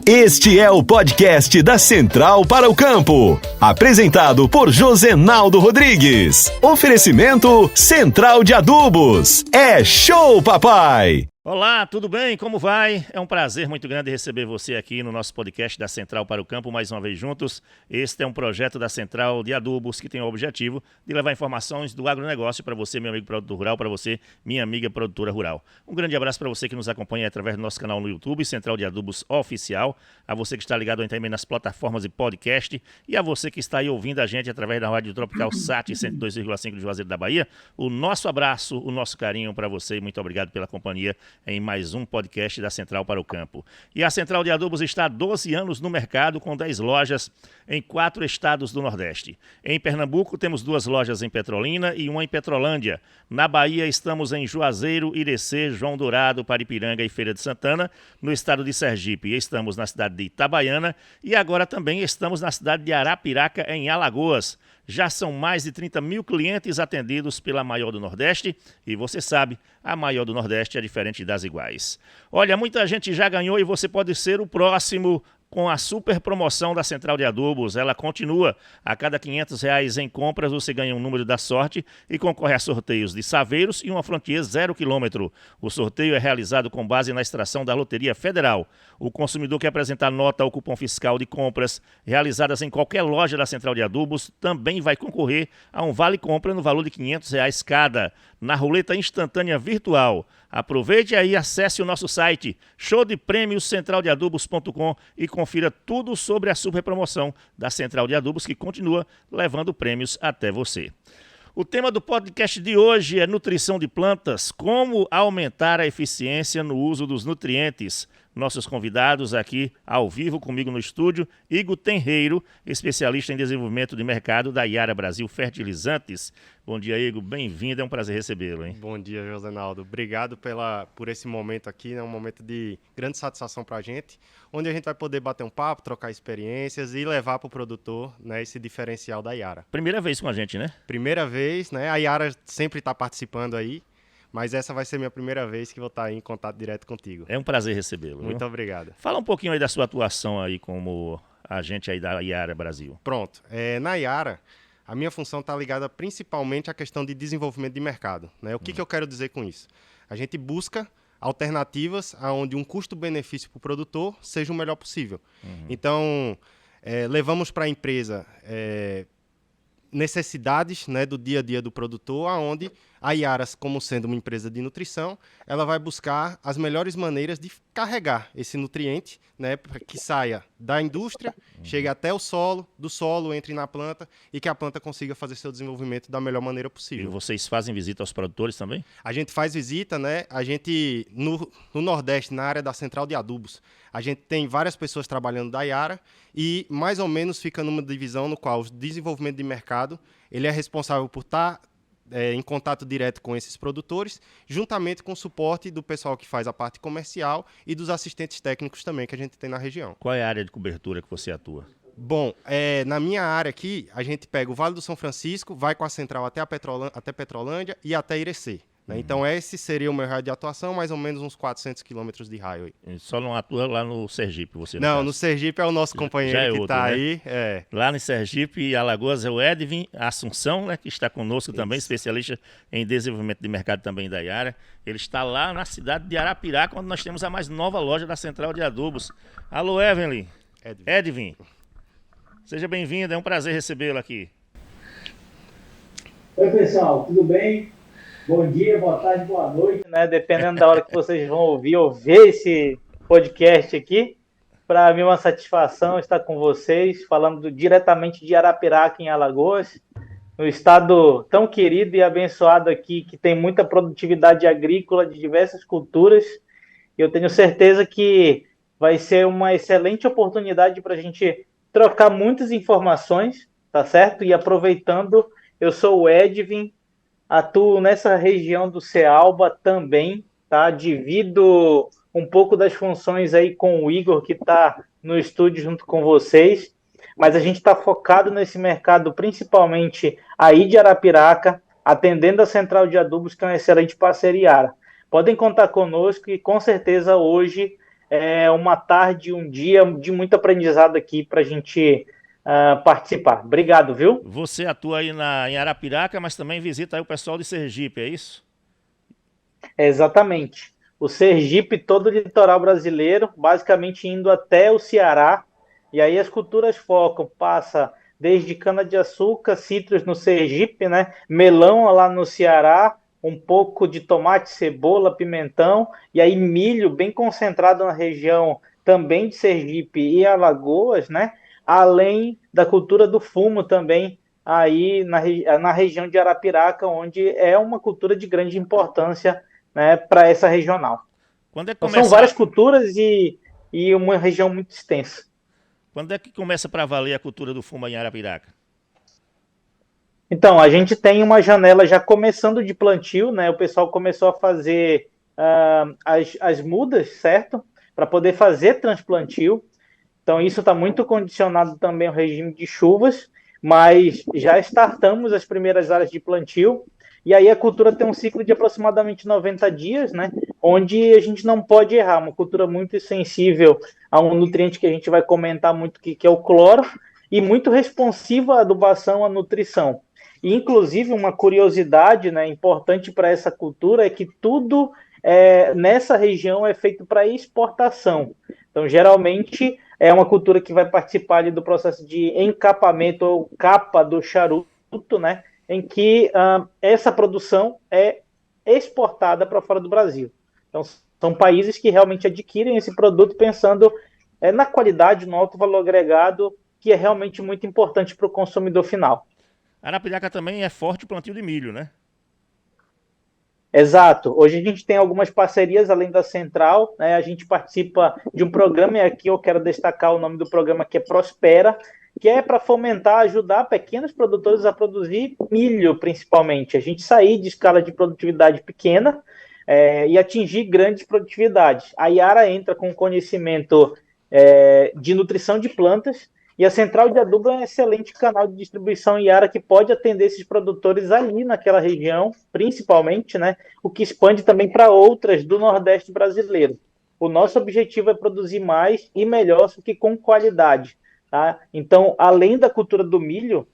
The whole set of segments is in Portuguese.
Este é o podcast da Central para o Campo, apresentado por Josenaldo Rodrigues. Oferecimento Central de Adubos. É show, papai! Olá, tudo bem? Como vai? É um prazer muito grande receber você aqui no nosso podcast da Central para o Campo, mais uma vez juntos. Este é um projeto da Central de Adubos que tem o objetivo de levar informações do agronegócio para você, meu amigo produtor rural, para você, minha amiga produtora rural. Um grande abraço para você que nos acompanha através do nosso canal no YouTube, Central de Adubos Oficial, a você que está ligado também nas plataformas de podcast e a você que está aí ouvindo a gente através da Rádio Tropical SAT 102,5 de Juazeiro da Bahia. O nosso abraço, o nosso carinho para você e muito obrigado pela companhia em mais um podcast da Central para o Campo. E a Central de Adubos está há 12 anos no mercado, com 10 lojas em 4 estados do Nordeste. Em Pernambuco, temos 2 lojas em Petrolina e uma em Petrolândia. Na Bahia, estamos em Juazeiro, Irecê, João Dourado, Paripiranga e Feira de Santana. No estado de Sergipe, estamos na cidade de Itabaiana e agora também estamos na cidade de Arapiraca, em Alagoas. Já são mais de 30 mil clientes atendidos pela maior do Nordeste e você sabe, a maior do Nordeste é diferente das iguais. Olha, muita gente já ganhou e você pode ser o próximo com a super promoção da Central de Adubos. Ela continua. A cada R$500 em compras você ganha um número da sorte e concorre a sorteios de saveiros e uma Frontier 0 km. O sorteio é realizado com base na extração da Loteria Federal. O consumidor que apresentar nota ou cupom fiscal de compras realizadas em qualquer loja da Central de Adubos também vai concorrer a um vale-compra no valor de R$500 cada, na roleta instantânea virtual. Aproveite aí e acesse o nosso site showdepremioscentraldeadubos.com e confira tudo sobre a super promoção da Central de Adubos, que continua levando prêmios até você. O tema do podcast de hoje é nutrição de plantas, como aumentar a eficiência no uso dos nutrientes. Nossos convidados aqui ao vivo comigo no estúdio, Igor Tenreiro, especialista em desenvolvimento de mercado da Yara Brasil Fertilizantes. Bom dia, Igor, bem-vindo, é um prazer recebê-lo, hein? Bom dia, Josenaldo. Obrigado por esse momento aqui, né? Um momento de grande satisfação para a gente, onde a gente vai poder bater um papo, trocar experiências e levar para o produtor, né, esse diferencial da Yara. Primeira vez com a gente, né? Primeira vez, né? A Yara sempre está participando aí, mas essa vai ser minha primeira vez que vou estar em contato direto contigo. É um prazer recebê-lo. Muito obrigado. Fala um pouquinho aí da sua atuação aí como agente aí da Yara Brasil. Pronto. Na Yara, a minha função está ligada principalmente à questão de desenvolvimento de mercado, né? O que eu quero dizer com isso? A gente busca alternativas onde um custo-benefício para o produtor seja o melhor possível. Então, levamos para a empresa necessidades, né, do dia a dia do produtor, onde a Yara, como sendo uma empresa de nutrição, ela vai buscar as melhores maneiras de carregar esse nutriente, né, para que saia da indústria, chegue até o solo, do solo entre na planta e que a planta consiga fazer seu desenvolvimento da melhor maneira possível. E vocês fazem visita aos produtores também? A gente faz visita, né? A gente, no Nordeste, na área da Central de Adubos, a gente tem várias pessoas trabalhando da Yara e mais ou menos fica numa divisão no qual o desenvolvimento de mercado, ele é responsável por estar em contato direto com esses produtores, juntamente com o suporte do pessoal que faz a parte comercial e dos assistentes técnicos também que a gente tem na região. Qual é a área de cobertura que você atua? Bom, na minha área aqui, a gente pega o Vale do São Francisco, vai com a central até Petrolândia e até Irecê. Né? Então, esse seria o meu raio de atuação, mais ou menos uns 400 quilômetros de raio. Aí. Só não atua lá no Sergipe, você não? Não, no Sergipe é o nosso companheiro que está aí. É. Lá no Sergipe e Alagoas é o Edvin Assunção, né, que está conosco também, especialista em desenvolvimento de mercado também da Yara. Ele está lá na cidade de Arapiraca, onde nós temos a mais nova loja da Central de Adubos. Alô, Evelyn. Edvin. Seja bem-vindo, é um prazer recebê-lo aqui. Oi, pessoal, tudo bem? Bom dia, boa tarde, boa noite, né? Dependendo da hora que vocês vão ouvir ou ver esse podcast aqui. Para mim é uma satisfação estar com vocês, falando diretamente de Arapiraca, em Alagoas, no estado tão querido e abençoado aqui, que tem muita produtividade agrícola de diversas culturas. Eu tenho certeza que vai ser uma excelente oportunidade para a gente trocar muitas informações, tá certo? E aproveitando, eu sou o Edvin, atuo nessa região do Cealba também, tá? Divido um pouco das funções aí com o Igor, que está no estúdio junto com vocês, mas a gente está focado nesse mercado, principalmente aí de Arapiraca, atendendo a Central de Adubos, que é uma excelente parceria. Podem contar conosco e com certeza hoje é uma tarde, um dia de muito aprendizado aqui para a gente participar. Obrigado, viu? Você atua aí em Arapiraca, mas também visita aí o pessoal de Sergipe, é isso? Exatamente. O Sergipe, todo o litoral brasileiro, basicamente indo até o Ceará, e aí as culturas focam, passa desde cana-de-açúcar, citros no Sergipe, né? Melão lá no Ceará, um pouco de tomate, cebola, pimentão, e aí milho bem concentrado na região também de Sergipe e Alagoas, né? Além da cultura do fumo também, aí na região de Arapiraca, onde é uma cultura de grande importância, né, para essa regional. Quando é que Então são começa, várias culturas e uma região muito extensa. quando é que começa para valer a cultura do fumo aí em Arapiraca? Então, a gente tem uma janela já começando de plantio, né? O pessoal começou a fazer as mudas, certo? Para poder fazer transplantio. Então, isso está muito condicionado também ao regime de chuvas, mas já startamos as primeiras áreas de plantio. E aí a cultura tem um ciclo de aproximadamente 90 dias, né? Onde a gente não pode errar. Uma cultura muito sensível a um nutriente que a gente vai comentar muito, que é o cloro, e muito responsiva à adubação, à nutrição. E, inclusive, uma curiosidade, né, importante para essa cultura é que tudo nessa região é feito para exportação. Então, geralmente, é uma cultura que vai participar ali do processo de encapamento ou capa do charuto, né, em que essa produção é exportada para fora do Brasil. Então, são países que realmente adquirem esse produto pensando na qualidade, no alto valor agregado, que é realmente muito importante para o consumidor final. Arapiraca também é forte o plantio de milho, né? Exato. Hoje a gente tem algumas parcerias além da Central, né? A gente participa de um programa, e aqui eu quero destacar o nome do programa, que é Prospera, que é para fomentar, ajudar pequenos produtores a produzir milho, principalmente. A gente sair de escala de produtividade pequena e atingir grandes produtividades. A Yara entra com conhecimento de nutrição de plantas, e a Central de Adubo é um excelente canal de distribuição Yara que pode atender esses produtores ali naquela região, principalmente, né? O que expande também para outras do Nordeste brasileiro. O nosso objetivo é produzir mais e melhor, só que com qualidade, tá? Então, além da cultura do milho,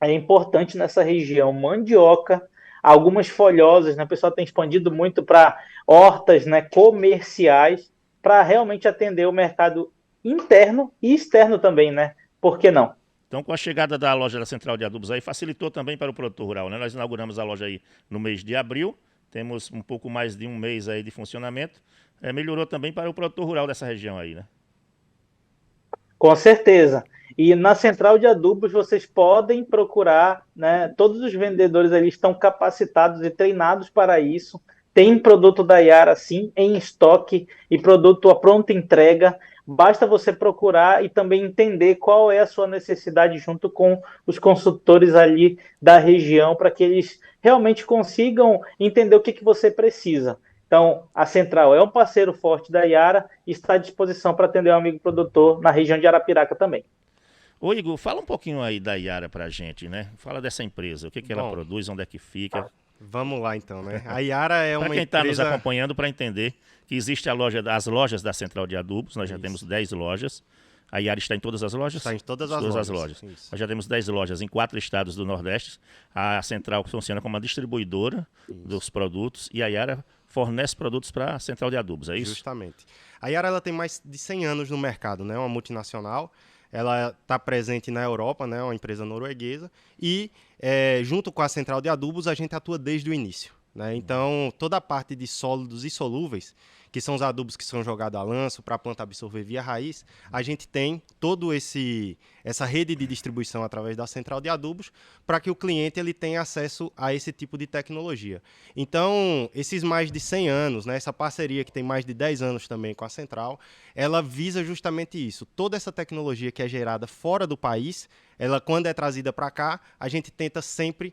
é importante nessa região mandioca, algumas folhosas, né? O pessoal tem expandido muito para hortas, né, comerciais, para realmente atender o mercado interno e externo também, né? Por que não? Então, com a chegada da loja da Central de Adubos aí, facilitou também para o produtor rural, né? Nós inauguramos a loja aí no mês de abril, temos um pouco mais de um mês aí de funcionamento, melhorou também para o produtor rural dessa região aí, né? Com certeza. E na Central de Adubos vocês podem procurar, né? Todos os vendedores ali estão capacitados e treinados para isso. Tem produto da Yara, sim, em estoque e produto à pronta entrega. Basta você procurar e também entender qual é a sua necessidade junto com os consultores ali da região para que eles realmente consigam entender o que você precisa. Então, a Central é um parceiro forte da Yara e está à disposição para atender o amigo produtor na região de Arapiraca também. Ô Igor, fala um pouquinho aí da Yara pra gente, né? Fala dessa empresa, o que ela produz, onde é que fica. Vamos lá então, né? A Yara é uma empresa... Para quem está nos acompanhando, para entender que existe as lojas da Central de Adubos, nós já temos 10 lojas. A Yara está em todas as lojas? Está em todas as lojas. Nós já temos 10 lojas em 4 estados do Nordeste. A Central funciona como uma distribuidora dos produtos e a Yara fornece produtos para a Central de Adubos, é isso? Justamente. A Yara ela tem mais de 100 anos no mercado, né? Uma multinacional. Ela está presente na Europa, né? Uma empresa norueguesa. E, junto com a Central de Adubos, a gente atua desde o início, né? Então, toda a parte de sólidos e solúveis, que são os adubos que são jogados a lanço para a planta absorver via raiz, a gente tem todo essa rede de distribuição através da Central de Adubos para que o cliente ele tenha acesso a esse tipo de tecnologia. Então, esses mais de 100 anos, né, essa parceria que tem mais de 10 anos também com a Central, ela visa justamente isso. Toda essa tecnologia que é gerada fora do país, ela, quando é trazida para cá, a gente tenta sempre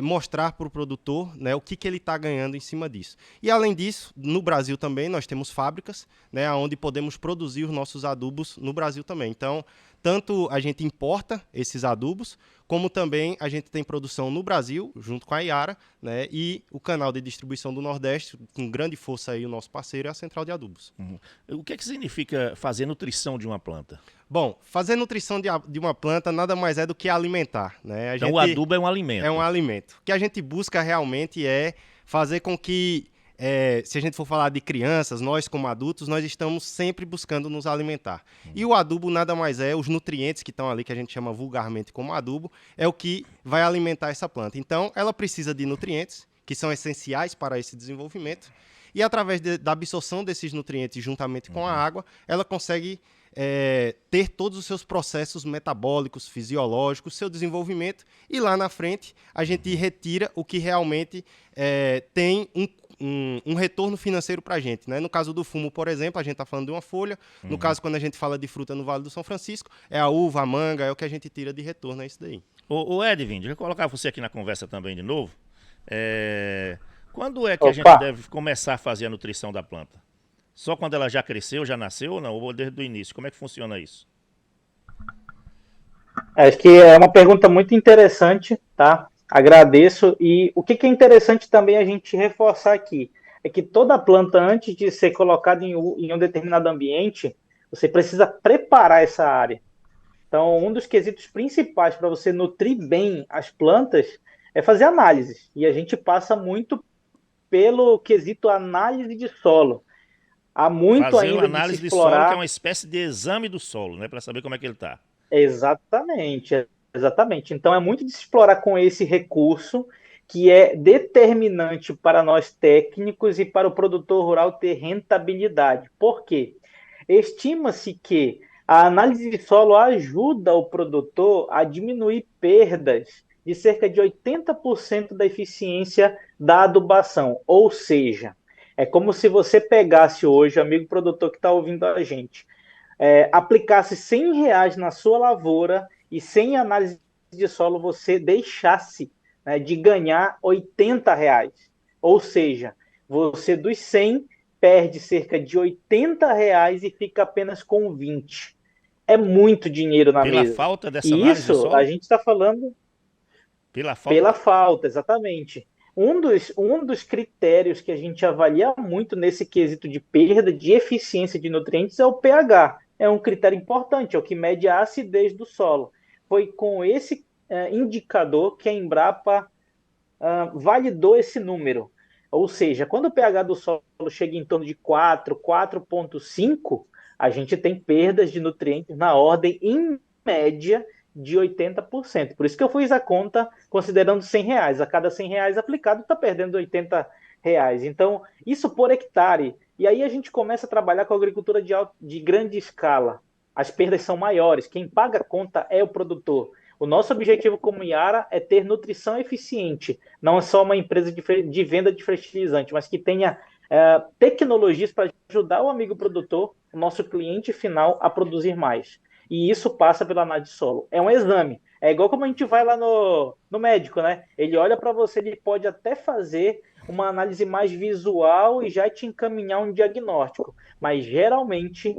mostrar para o produtor, né, o que ele está ganhando em cima disso. E, além disso, no Brasil também, nós temos fábricas, né, onde podemos produzir os nossos adubos no Brasil também. Então, tanto a gente importa esses adubos, como também a gente tem produção no Brasil, junto com a Yara, né? E o canal de distribuição do Nordeste, com grande força aí, o nosso parceiro é a Central de Adubos. O que significa fazer nutrição de uma planta? Bom, fazer nutrição de uma planta nada mais é do que alimentar, né? Então o adubo é um alimento. É um alimento. O que a gente busca realmente é fazer com que, se a gente for falar de crianças, nós como adultos, nós estamos sempre buscando nos alimentar. E o adubo nada mais é, os nutrientes que estão ali, que a gente chama vulgarmente como adubo, é o que vai alimentar essa planta. Então, ela precisa de nutrientes, que são essenciais para esse desenvolvimento, e através da absorção desses nutrientes juntamente com a água, ela consegue ter todos os seus processos metabólicos, fisiológicos, seu desenvolvimento, e lá na frente a gente retira o que realmente tem um retorno financeiro para a gente, né? No caso do fumo, por exemplo, a gente está falando de uma folha. No caso, quando a gente fala de fruta no Vale do São Francisco, é a uva, a manga, é o que a gente tira de retorno, é isso daí. Ô Edvin, deixa eu colocar você aqui na conversa também de novo. Quando é que a gente deve começar a fazer a nutrição da planta? Só quando ela já cresceu, já nasceu ou não? Ou desde o início? Como é que funciona isso? Acho que é uma pergunta muito interessante, tá? Agradeço. E o que é interessante também a gente reforçar aqui é que toda planta, antes de ser colocada em um determinado ambiente, você precisa preparar essa área. Então, um dos quesitos principais para você nutrir bem as plantas é fazer análises. E a gente passa muito pelo quesito análise de solo. Há muito fazer ainda uma análise de se explorar. De solo, que é uma espécie de exame do solo, né? Para saber como é que ele está. Exatamente, exatamente. Então é muito de se explorar com esse recurso que é determinante para nós técnicos e para o produtor rural ter rentabilidade. Por quê? Estima-se que a análise de solo ajuda o produtor a diminuir perdas de cerca de 80% da eficiência da adubação. Ou seja, é como se você pegasse hoje, amigo produtor que está ouvindo a gente, aplicasse R$100 na sua lavoura e sem análise de solo você deixasse, né, de ganhar R$80. Ou seja, você dos 100 perde cerca de R$80 e fica apenas com 20. É muito dinheiro na mesa. Pela falta dessa e análise isso de solo? A gente está falando pela falta, exatamente. Um dos critérios que a gente avalia muito nesse quesito de perda de eficiência de nutrientes é o pH. É um critério importante, é o que mede a acidez do solo. Foi com esse indicador que a Embrapa validou esse número. Ou seja, quando o pH do solo chega em torno de 4, 4,5, a gente tem perdas de nutrientes na ordem, em média, de 80%. Por isso que eu fiz a conta considerando R$100. A cada R$100 aplicado, está perdendo R$80. Então, isso por hectare. E aí a gente começa a trabalhar com a agricultura de grande escala. As perdas são maiores. Quem paga a conta é o produtor. O nosso objetivo como Yara é ter nutrição eficiente. Não é só uma empresa de venda de fertilizante, mas que tenha tecnologias para ajudar o amigo produtor, o nosso cliente final, a produzir mais. E isso passa pela análise de solo. É um exame. É igual como a gente vai lá no médico, né? Ele olha para você, ele pode até fazer uma análise mais visual e já te encaminhar um diagnóstico. Mas geralmente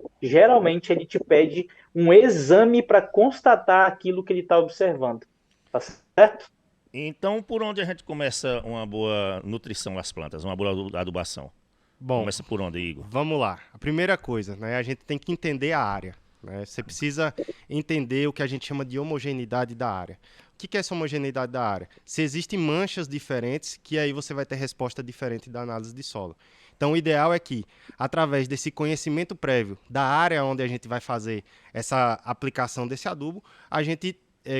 ele te pede um exame para constatar aquilo que ele está observando. Tá certo? Então, por onde a gente começa uma boa nutrição das plantas, uma boa adubação? Bom, começa por onde, Igor? Vamos lá. A primeira coisa, né? A gente tem que entender a área. Você precisa entender o que a gente chama de homogeneidade da área. O que é essa homogeneidade da área? Se existem manchas diferentes, que aí você vai ter resposta diferente da análise de solo. Então, o ideal é que, através desse conhecimento prévio da área onde a gente vai fazer essa aplicação desse adubo, a gente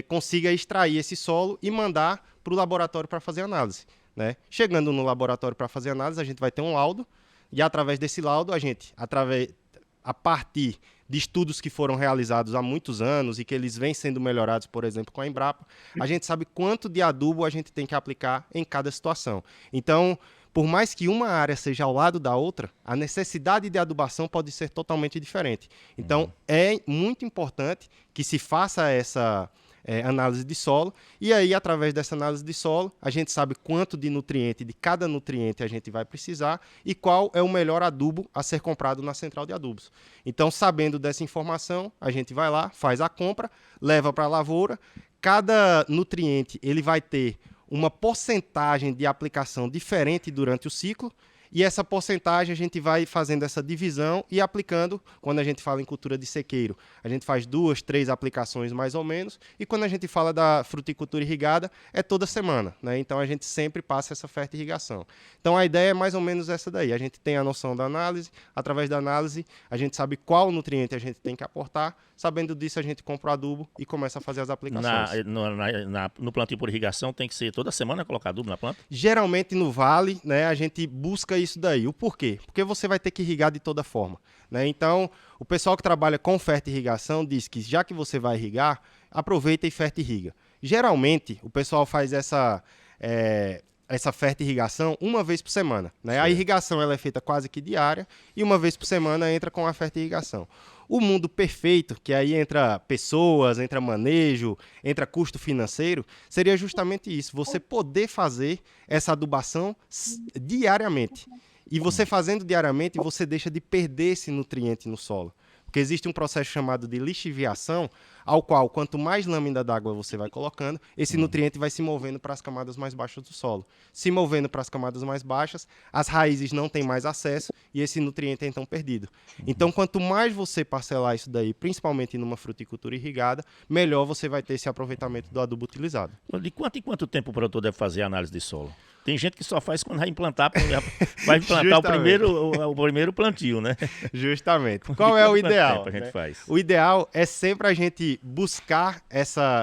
consiga extrair esse solo e mandar para o laboratório para fazer análise, né? Chegando no laboratório para fazer análise, a gente vai ter um laudo, e através desse laudo, a partir de estudos que foram realizados há muitos anos e que eles vêm sendo melhorados, por exemplo, com a Embrapa, a gente sabe quanto de adubo a gente tem que aplicar em cada situação. Então, por mais que uma área seja ao lado da outra, a necessidade de adubação pode ser totalmente diferente. Então, é muito importante que se faça essa análise de solo, e aí, através dessa análise de solo, a gente sabe quanto de nutriente, de cada nutriente a gente vai precisar e qual é o melhor adubo a ser comprado na central de adubos. Então, sabendo dessa informação, a gente vai lá, faz a compra, leva para a lavoura, cada nutriente ele vai ter uma porcentagem de aplicação diferente durante o ciclo, e essa porcentagem a gente vai fazendo essa divisão e aplicando, quando a gente fala em cultura de sequeiro, a gente faz 2, 3 aplicações mais ou menos, e quando a gente fala da fruticultura irrigada, é toda semana, né? Então a gente sempre passa essa fertirrigação. Então a ideia é mais ou menos essa daí, a gente tem a noção da análise, através da análise a gente sabe qual nutriente a gente tem que aportar, sabendo disso a gente compra o adubo e começa a fazer as aplicações. No plantio por irrigação tem que ser toda semana colocar adubo na planta? Geralmente no vale, né, a gente busca isso daí. O porquê? Porque você vai ter que irrigar de toda forma, né? Então, o pessoal que trabalha com fertirrigação diz que já que você vai irrigar, aproveita e fertirriga. Geralmente, o pessoal faz essa fertirrigação uma vez por semana, né? A irrigação ela é feita quase que diária e uma vez por semana entra com a fertirrigação. O mundo perfeito, que aí entra pessoas, entra manejo, entra custo financeiro, seria justamente isso, você poder fazer essa adubação diariamente. E você fazendo diariamente, você deixa de perder esse nutriente no solo. Porque existe um processo chamado de lixiviação, ao qual, quanto mais lâmina d'água você vai colocando, esse nutriente vai se movendo para as camadas mais baixas do solo. Se movendo para as camadas mais baixas, as raízes não têm mais acesso e esse nutriente é então perdido. Então, quanto mais você parcelar isso daí, principalmente numa fruticultura irrigada, melhor você vai ter esse aproveitamento do adubo utilizado. De quanto em quanto tempo o produtor deve fazer a análise de solo? Tem gente que só faz quando vai implantar o primeiro plantio, né? Justamente. Qual é o ideal? A gente faz? O ideal é sempre a gente buscar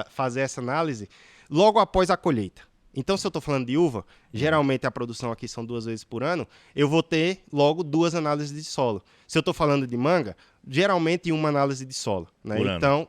fazer essa análise logo após a colheita. Então, se eu estou falando de uva, geralmente a produção aqui são 2 vezes por ano, eu vou ter logo 2 análises de solo. Se eu estou falando de manga, geralmente uma análise de solo, né?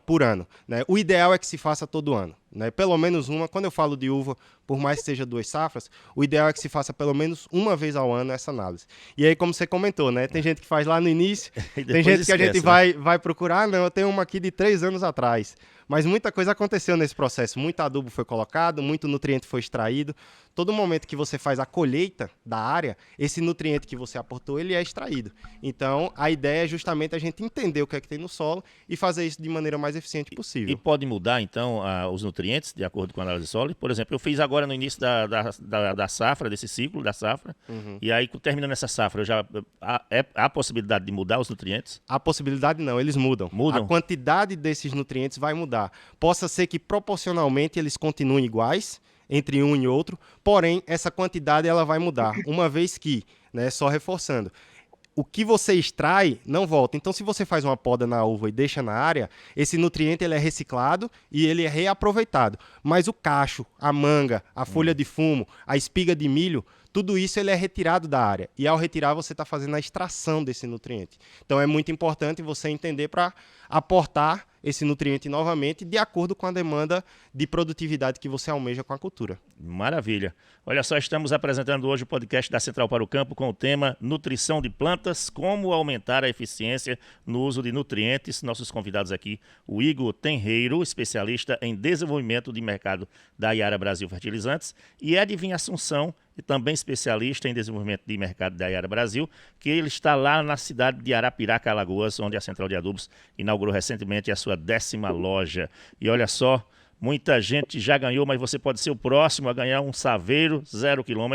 Por ano, né? O ideal é que se faça todo ano, né? Pelo menos uma. Quando eu falo de uva, por mais que seja 2 safras, o ideal é que se faça pelo menos uma vez ao ano essa análise. E aí, como você comentou, né? Tem gente que faz lá no início, tem gente que a gente vai procurar, não, eu tenho uma aqui de 3 anos atrás. Mas muita coisa aconteceu nesse processo, muito adubo foi colocado, muito nutriente foi extraído. Todo momento que você faz a colheita da área, esse nutriente que você aportou, ele é extraído. Então, a ideia é justamente a gente entender o que é que tem no solo e fazer isso de maneira mais eficiente possível. E pode mudar, então, os nutrientes de acordo com a análise de solo? Por exemplo, eu fiz agora no início da safra, desse ciclo da safra, e aí, terminando essa safra, há possibilidade de mudar os nutrientes? A possibilidade não, eles mudam. Mudam? A quantidade desses nutrientes vai mudar. Possa ser que proporcionalmente eles continuem iguais entre um e outro, porém essa quantidade ela vai mudar, uma vez que, né, só reforçando, o que você extrai não volta. Então, se você faz uma poda na uva e deixa na área, esse nutriente ele é reciclado e ele é reaproveitado. Mas o cacho, a manga, a folha de fumo, a espiga de milho, tudo isso ele é retirado da área. E ao retirar, você está fazendo a extração desse nutriente. Então, é muito importante você entender para aportar esse nutriente novamente de acordo com a demanda de produtividade que você almeja com a cultura. Maravilha. Olha só, estamos apresentando hoje o podcast da Central para o Campo com o tema Nutrição de Plantas, como aumentar a eficiência no uso de nutrientes. Nossos convidados aqui, o Igor Tenreiro, especialista em desenvolvimento de mercado da Yara Brasil Fertilizantes, e Edvin Assunção, e também especialista em desenvolvimento de mercado da Yara Brasil, que ele está lá na cidade de Arapiraca, Alagoas, onde a Central de Adubos inaugurou recentemente a sua 10ª loja. E olha só, muita gente já ganhou, mas você pode ser o próximo a ganhar um Saveiro 0 km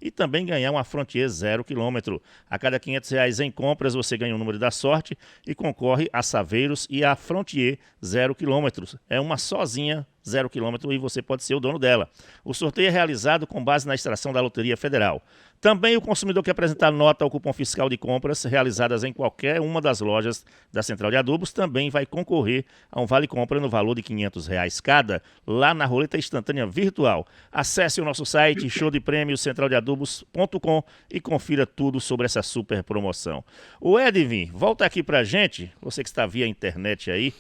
e também ganhar uma Frontier 0 km. A cada R$500 em compras, você ganha o número da sorte e concorre a Saveiros e a Frontier 0 km. É uma sozinha 0 km e você pode ser o dono dela. O sorteio é realizado com base na extração da Loteria Federal. Também o consumidor que apresentar nota ao cupom fiscal de compras realizadas em qualquer uma das lojas da Central de Adubos também vai concorrer a um vale-compra no valor de R$500 cada, lá na roleta instantânea virtual. Acesse o nosso site showdepremiocentraldeadubos.com e confira tudo sobre essa super promoção. O Edvin, volta aqui pra gente, você que está via internet aí,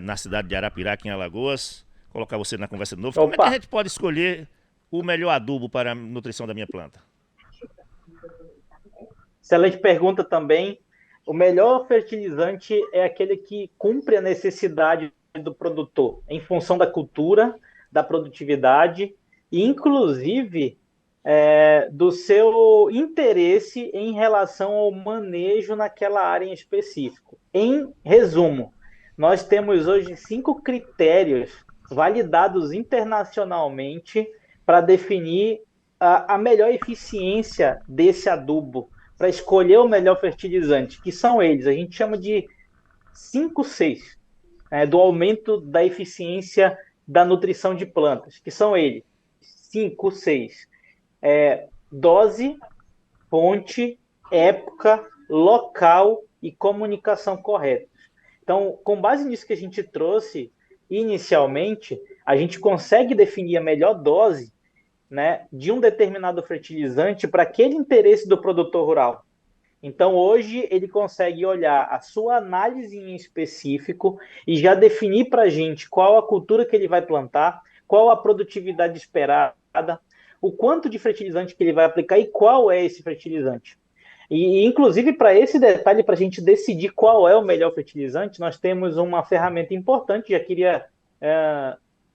na cidade de Arapiraca, em Alagoas, colocar você na conversa de novo. Como é que a gente pode escolher o melhor adubo para a nutrição da minha planta? Excelente pergunta também. O melhor fertilizante é aquele que cumpre a necessidade do produtor, em função da cultura, da produtividade e, inclusive, do seu interesse em relação ao manejo naquela área em específico. Em resumo, nós temos hoje 5 critérios validados internacionalmente para definir a melhor eficiência desse adubo, para escolher o melhor fertilizante, que são eles. A gente chama de 5 Cs, né, do aumento da eficiência da nutrição de plantas, que são eles. 5 Cs. Dose, fonte, época, local e comunicação correta. Então, com base nisso que a gente trouxe inicialmente, a gente consegue definir a melhor dose, né, de um determinado fertilizante para aquele interesse do produtor rural. Então, hoje, ele consegue olhar a sua análise em específico e já definir para a gente qual a cultura que ele vai plantar, qual a produtividade esperada, o quanto de fertilizante que ele vai aplicar e qual é esse fertilizante. E, inclusive, para esse detalhe, para a gente decidir qual é o melhor fertilizante, nós temos uma ferramenta importante, já queria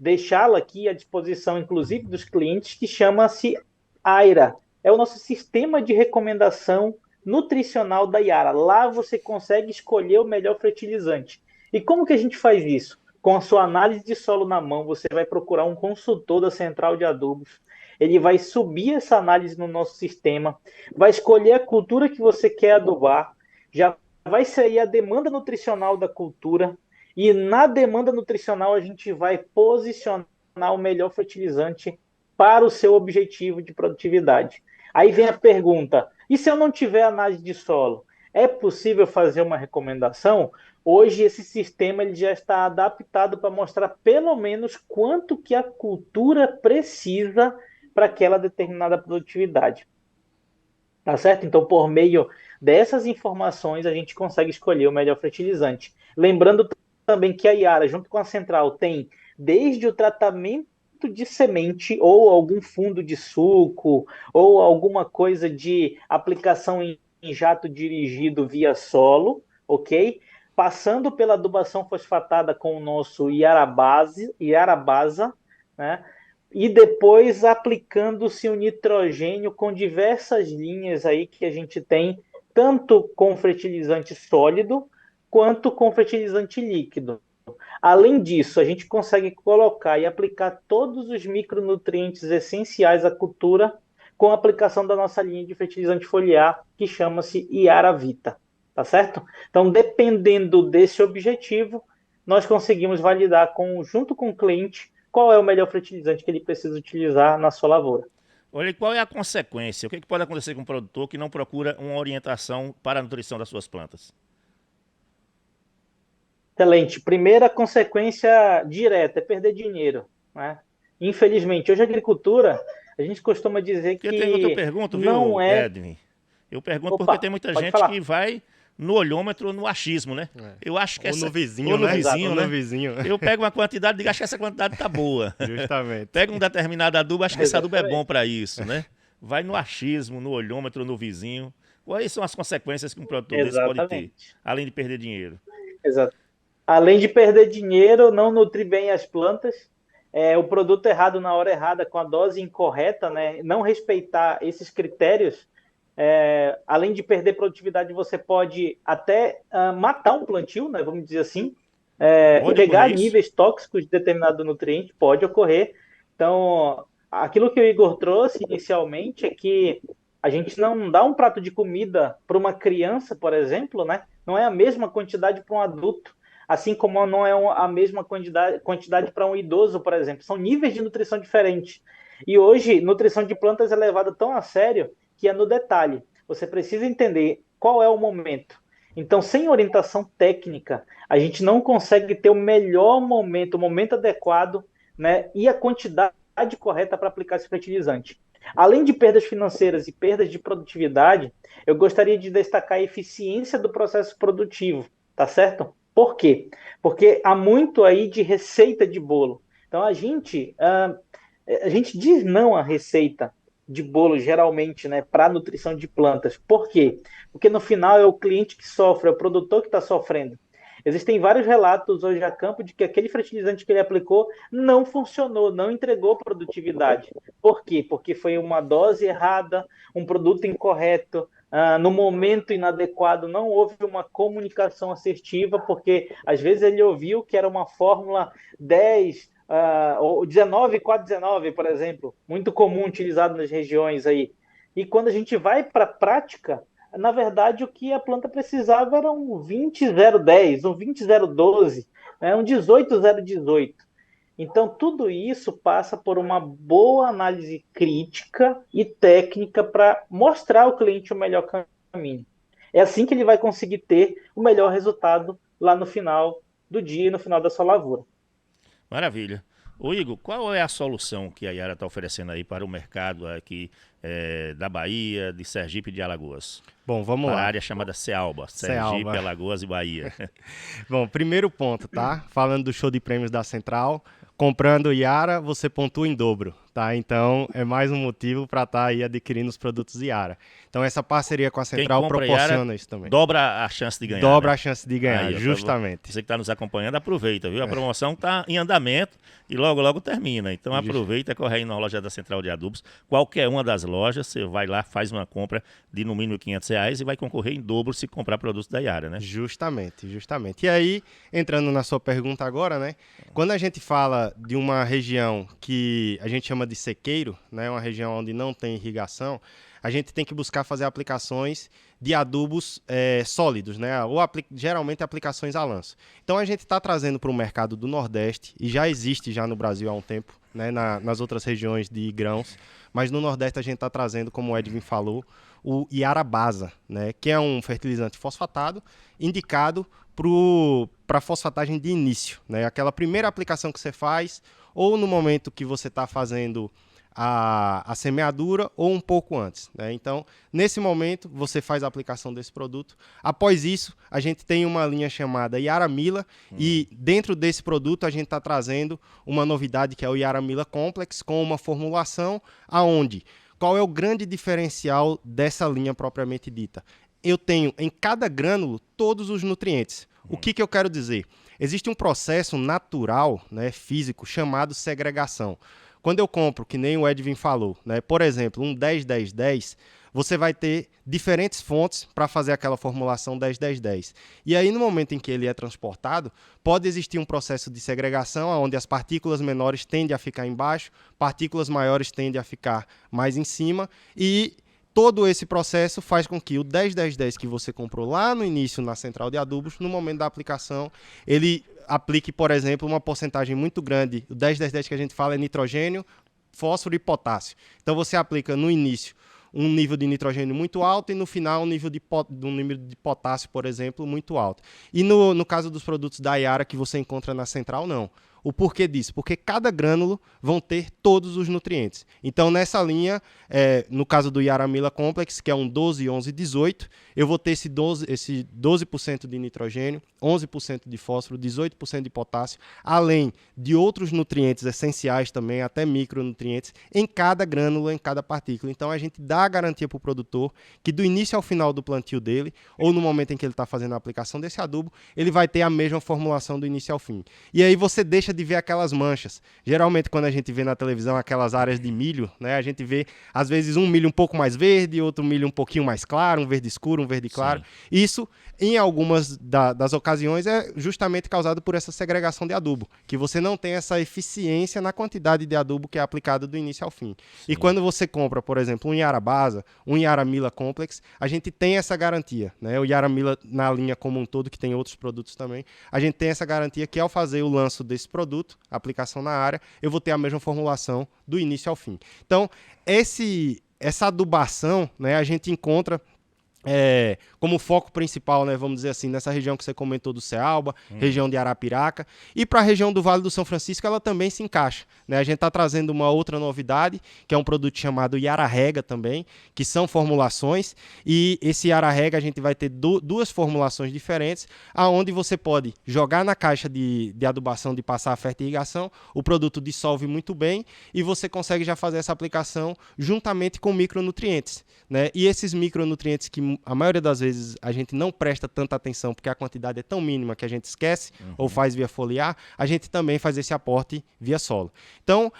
deixá-la aqui à disposição, inclusive, dos clientes, que chama-se AIRA. É o nosso sistema de recomendação nutricional da Yara. Lá você consegue escolher o melhor fertilizante. E como que a gente faz isso? Com a sua análise de solo na mão, você vai procurar um consultor da Central de Adubos. Ele vai subir essa análise no nosso sistema, vai escolher a cultura que você quer adubar, já vai sair a demanda nutricional da cultura, e na demanda nutricional a gente vai posicionar o melhor fertilizante para o seu objetivo de produtividade. Aí vem a pergunta, e se eu não tiver análise de solo? É possível fazer uma recomendação? Hoje esse sistema ele já está adaptado para mostrar pelo menos quanto que a cultura precisa para aquela determinada produtividade. Tá certo? Então, por meio dessas informações, a gente consegue escolher o melhor fertilizante. Lembrando também que a Yara, junto com a Central, tem desde o tratamento de semente ou algum fundo de suco ou alguma coisa de aplicação em jato dirigido via solo, ok? Passando pela adubação fosfatada com o nosso Yarabasa, né? E depois aplicando-se o nitrogênio com diversas linhas aí que a gente tem, tanto com fertilizante sólido quanto com fertilizante líquido. Além disso, a gente consegue colocar e aplicar todos os micronutrientes essenciais à cultura com a aplicação da nossa linha de fertilizante foliar, que chama-se Yaravita, tá certo? Então, dependendo desse objetivo, nós conseguimos validar junto com o cliente qual é o melhor fertilizante que ele precisa utilizar na sua lavoura. Olha, qual é a consequência? O que pode acontecer com um produtor que não procura uma orientação para a nutrição das suas plantas? Excelente. Primeira consequência direta é perder dinheiro, né? Infelizmente, hoje a agricultura, a gente costuma dizer que eu pergunto, não viu, é... Edwin? Eu pergunto porque tem muita gente que vai no olhômetro, no achismo, né? Eu acho que ou no vizinho, ou no né? vizinho, né? No vizinho. Eu pego uma quantidade e digo, acho que essa quantidade tá boa. Justamente. Pego um determinado adubo, acho que esse adubo é bom para isso, né? Vai no achismo, no olhômetro, no vizinho. Quais são as consequências que um produtor desse pode ter, além de perder dinheiro? Exato. Além de perder dinheiro, não nutrir bem as plantas, o produto errado na hora errada, com a dose incorreta, né? Não respeitar esses critérios, além de perder produtividade, você pode até matar um plantio, né? Vamos dizer assim, pegar níveis tóxicos de determinado nutriente, pode ocorrer. Então, aquilo que o Igor trouxe inicialmente é que a gente não dá um prato de comida para uma criança, por exemplo, né? Não é a mesma quantidade para um adulto, assim como não é a mesma quantidade para um idoso, por exemplo. São níveis de nutrição diferentes. E hoje, nutrição de plantas é levada tão a sério que é no detalhe. Você precisa entender qual é o momento. Então, sem orientação técnica, a gente não consegue ter o melhor momento, o momento adequado, né, e a quantidade correta para aplicar esse fertilizante. Além de perdas financeiras e perdas de produtividade, eu gostaria de destacar a eficiência do processo produtivo, tá certo? Por quê? Porque há muito aí de receita de bolo. Então, a gente diz não à receita de bolo, geralmente, né, para nutrição de plantas. Por quê? Porque no final é o cliente que sofre, é o produtor que está sofrendo. Existem vários relatos hoje a campo de que aquele fertilizante que ele aplicou não funcionou, não entregou produtividade. Por quê? Porque foi uma dose errada, um produto incorreto, no momento inadequado, não houve uma comunicação assertiva, porque às vezes ele ouviu que era uma fórmula 10 o 19,419, por exemplo, muito comum utilizado nas regiões aí. E quando a gente vai para a prática, na verdade o que a planta precisava era um 20,010, um 20,012, né, um 18,018. Então, tudo isso passa por uma boa análise crítica e técnica para mostrar ao cliente o melhor caminho. É assim que ele vai conseguir ter o melhor resultado lá no final do dia e no final da sua lavoura. Maravilha. Ô Igor, qual é a solução que a Yara está oferecendo aí para o mercado aqui da Bahia, de Sergipe e de Alagoas? Bom, vamos para lá. a área chamada Cealba, Sergipe, Alagoas e Bahia. Bom, primeiro ponto, tá? Falando do show de prêmios da Central, comprando Yara, você pontua em dobro, tá? Então, é mais um motivo para estar aí adquirindo os produtos Yara. Então, essa parceria com a Central proporciona Yara, isso também. Dobra a chance de ganhar. Dobra, né? A chance de ganhar, aí, justamente. Você que está nos acompanhando, aproveita, viu? A promoção está em andamento e logo termina. Então, aproveita, corre aí na loja da Central de Adubos. Qualquer uma das lojas, você vai lá, faz uma compra de no mínimo R$500 e vai concorrer em dobro se comprar produtos da Yara, né? Justamente. E aí, entrando na sua pergunta agora, né? Quando a gente fala de uma região que a gente chama de sequeiro, né? Uma região onde não tem irrigação, a gente tem que buscar fazer aplicações de adubos sólidos, né? Ou geralmente aplicações a lanço. Então a gente está trazendo para o mercado do Nordeste, e já existe já no Brasil há um tempo, né? nas outras regiões de grãos, mas no Nordeste a gente está trazendo, como o Edwin falou, o Yarabasa, né? Que é um fertilizante fosfatado indicado para fosfatagem de início, né? Aquela primeira aplicação que você faz, ou no momento que você está fazendo a semeadura ou um pouco antes, né? Então, nesse momento, você faz a aplicação desse produto. Após isso, a gente tem uma linha chamada Yaramila e dentro desse produto a gente está trazendo uma novidade que é o Yaramila Complex com uma formulação aonde... Qual é o grande diferencial dessa linha propriamente dita? Eu tenho em cada grânulo todos os nutrientes. O que eu quero dizer? Existe um processo natural, né, físico, chamado segregação. Quando eu compro, que nem o Edwin falou, né, por exemplo, um 10-10-10, você vai ter diferentes fontes para fazer aquela formulação 10-10-10. E aí, no momento em que ele é transportado, pode existir um processo de segregação, onde as partículas menores tendem a ficar embaixo, partículas maiores tendem a ficar mais em cima, e todo esse processo faz com que o 10-10-10 que você comprou lá no início na central de adubos, no momento da aplicação, ele aplique, por exemplo, uma porcentagem muito grande. O 10-10-10 que a gente fala é nitrogênio, fósforo e potássio. Então você aplica no início um nível de nitrogênio muito alto e no final um nível de potássio, por exemplo, muito alto. E no caso dos produtos da Yara que você encontra na central, não. O porquê disso? Porque cada grânulo vão ter todos os nutrientes. Então, nessa linha, no caso do Yaramila Complex, que é um 12, 11, 18, eu vou ter esse 12% de nitrogênio, 11% de fósforo, 18% de potássio, além de outros nutrientes essenciais também, até micronutrientes, em cada grânulo, em cada partícula. Então, a gente dá a garantia para o produtor que do início ao final do plantio dele, ou no momento em que ele está fazendo a aplicação desse adubo, ele vai ter a mesma formulação do início ao fim. E aí você deixa de ver aquelas manchas. Geralmente, quando a gente vê na televisão aquelas áreas de milho, né, a gente vê, às vezes, um milho um pouco mais verde, outro milho um pouquinho mais claro, um verde escuro, um verde claro. Sim. Isso, em algumas das ocasiões, é justamente causado por essa segregação de adubo, que você não tem essa eficiência na quantidade de adubo que é aplicado do início ao fim. Sim. E quando você compra, por exemplo, um Yarabasa, um Yaramila Complex, a gente tem essa garantia, né? O Yaramila, na linha como um todo, que tem outros produtos também, a gente tem essa garantia que ao fazer o lanço desse produto, aplicação na área, eu vou ter a mesma formulação do início ao fim. Então, essa adubação, né, a gente encontra como foco principal, né, vamos dizer assim, nessa região que você comentou do Cealba, região de Arapiraca, e para a região do Vale do São Francisco ela também se encaixa, né? A gente está trazendo uma outra novidade, que é um produto chamado Yararega também, que são formulações, e esse Yararega a gente vai ter duas formulações diferentes, aonde você pode jogar na caixa de adubação de passar a fertirrigação, o produto dissolve muito bem, e você consegue já fazer essa aplicação juntamente com micronutrientes, né? E esses micronutrientes que a maioria das vezes a gente não presta tanta atenção porque a quantidade é tão mínima que a gente esquece ou faz via foliar, a gente também faz esse aporte via solo. Então,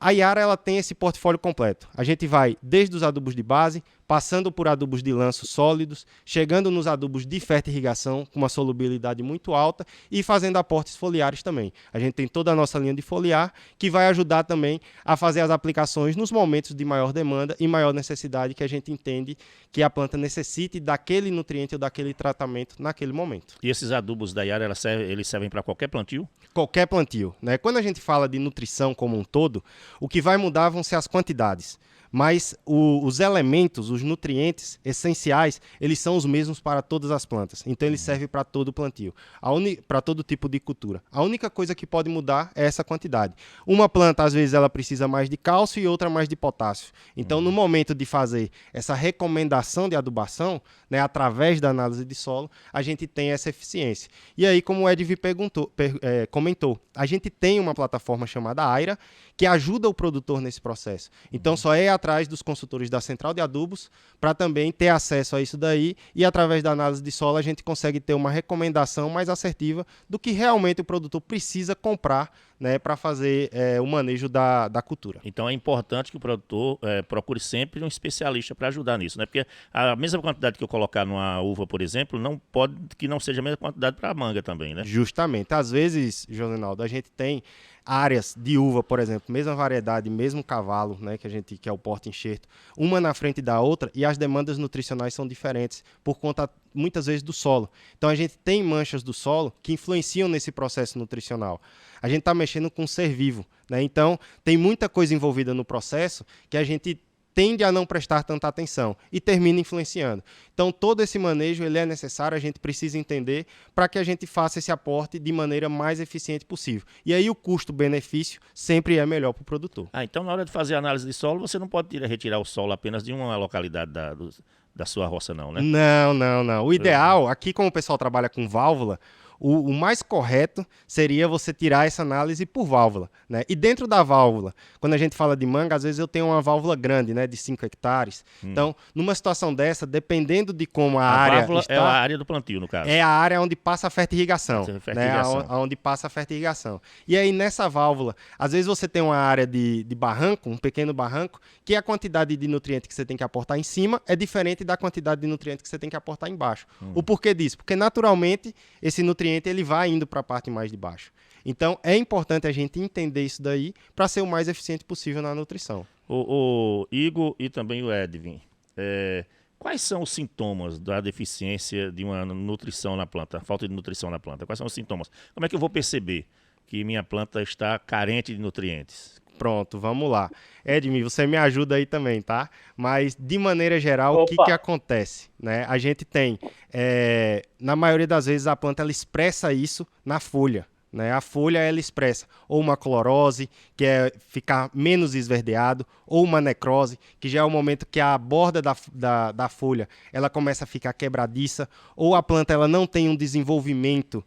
a Yara ela tem esse portfólio completo. A gente vai desde os adubos de base, passando por adubos de lanço sólidos, chegando nos adubos de fertirrigação com uma solubilidade muito alta e fazendo aportes foliares também. A gente tem toda a nossa linha de foliar que vai ajudar também a fazer as aplicações nos momentos de maior demanda e maior necessidade que a gente entende que a planta necessite daquele nutriente ou daquele tratamento naquele momento. E esses adubos da Yara, eles servem para qualquer plantio? Qualquer plantio, né? Quando a gente fala de nutrição como um todo, o que vai mudar vão ser as quantidades. Mas os elementos, os nutrientes essenciais, eles são os mesmos para todas as plantas. Então, eles servem para todo o plantio, para todo tipo de cultura. A única coisa que pode mudar é essa quantidade. Uma planta, às vezes, ela precisa mais de cálcio e outra mais de potássio. Então, no momento de fazer essa recomendação de adubação, né, através da análise de solo, a gente tem essa eficiência. E aí, como o Edvi comentou, a gente tem uma plataforma chamada Aira, que ajuda o produtor nesse processo. Então, só é atrás dos consultores da Central de Adubos para também ter acesso a isso daí e, através da análise de solo, a gente consegue ter uma recomendação mais assertiva do que realmente o produtor precisa comprar, né, para fazer o manejo da cultura. Então, é importante que o produtor procure sempre um especialista para ajudar nisso, né? Porque a mesma quantidade que eu colocar numa uva, por exemplo, não pode que não seja a mesma quantidade para a manga também, né? Justamente. Às vezes, Josenaldo, a gente tem áreas de uva, por exemplo, mesma variedade, mesmo cavalo, né, que é o porta-enxerto, uma na frente da outra, e as demandas nutricionais são diferentes por conta, muitas vezes, do solo. Então, a gente tem manchas do solo que influenciam nesse processo nutricional. A gente está mexendo com um ser vivo, né? Então, tem muita coisa envolvida no processo que a gente tende a não prestar tanta atenção e termina influenciando. Então, todo esse manejo ele é necessário, a gente precisa entender para que a gente faça esse aporte de maneira mais eficiente possível. E aí o custo-benefício sempre é melhor para o produtor. Então, na hora de fazer a análise de solo, você não pode retirar o solo apenas de uma localidade da sua roça, não, né? Não. O ideal, aqui como o pessoal trabalha com válvula, o mais correto seria você tirar essa análise por válvula, né? E dentro da válvula, quando a gente fala de manga, às vezes eu tenho uma válvula grande, né, de 5 hectares. Então, numa situação dessa, dependendo de como a área válvula está... é a área do plantio, no caso. É a área onde passa a fertirrigação, Fertirrigação. né? Onde passa a fertirrigação. E aí, nessa válvula, às vezes você tem uma área de barranco, um pequeno barranco, que a quantidade de nutriente que você tem que aportar em cima é diferente da quantidade de nutriente que você tem que aportar embaixo. O porquê disso? Porque, naturalmente, esse nutriente ele vai indo para a parte mais de baixo. Então, é importante a gente entender isso daí para ser o mais eficiente possível na nutrição. O Igor e também o Edvin, quais são os sintomas da deficiência de uma nutrição na planta, falta de nutrição na planta? Quais são os sintomas? Como é que eu vou perceber que minha planta está carente de nutrientes? Pronto, vamos lá. Edmi, você me ajuda aí também, tá? Mas, de maneira geral, Opa. o que acontece? Né? A gente tem, na maioria das vezes, a planta ela expressa isso na folha. Né? A folha ela expressa ou uma clorose, que é ficar menos esverdeado, ou uma necrose, que já é o momento que a borda da folha ela começa a ficar quebradiça, ou a planta ela não tem um desenvolvimento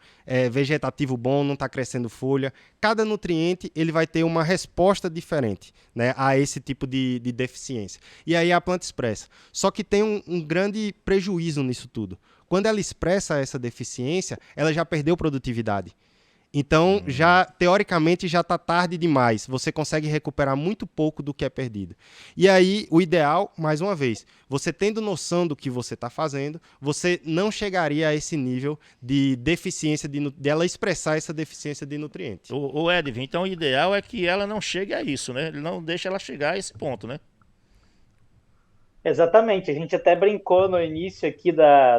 vegetativo bom, não está crescendo folha. Cada nutriente ele vai ter uma resposta diferente, né, a esse tipo de deficiência. E aí a planta expressa. Só que tem um grande prejuízo nisso tudo. Quando ela expressa essa deficiência, ela já perdeu produtividade. Então, teoricamente, já está tarde demais. Você consegue recuperar muito pouco do que é perdido. E aí, o ideal, mais uma vez, você tendo noção do que você está fazendo, você não chegaria a esse nível de deficiência, dela expressar essa deficiência de nutrientes. O Edvin, então o ideal é que ela não chegue a isso, né? Ele não deixa ela chegar a esse ponto, né? Exatamente, a gente até brincou no início aqui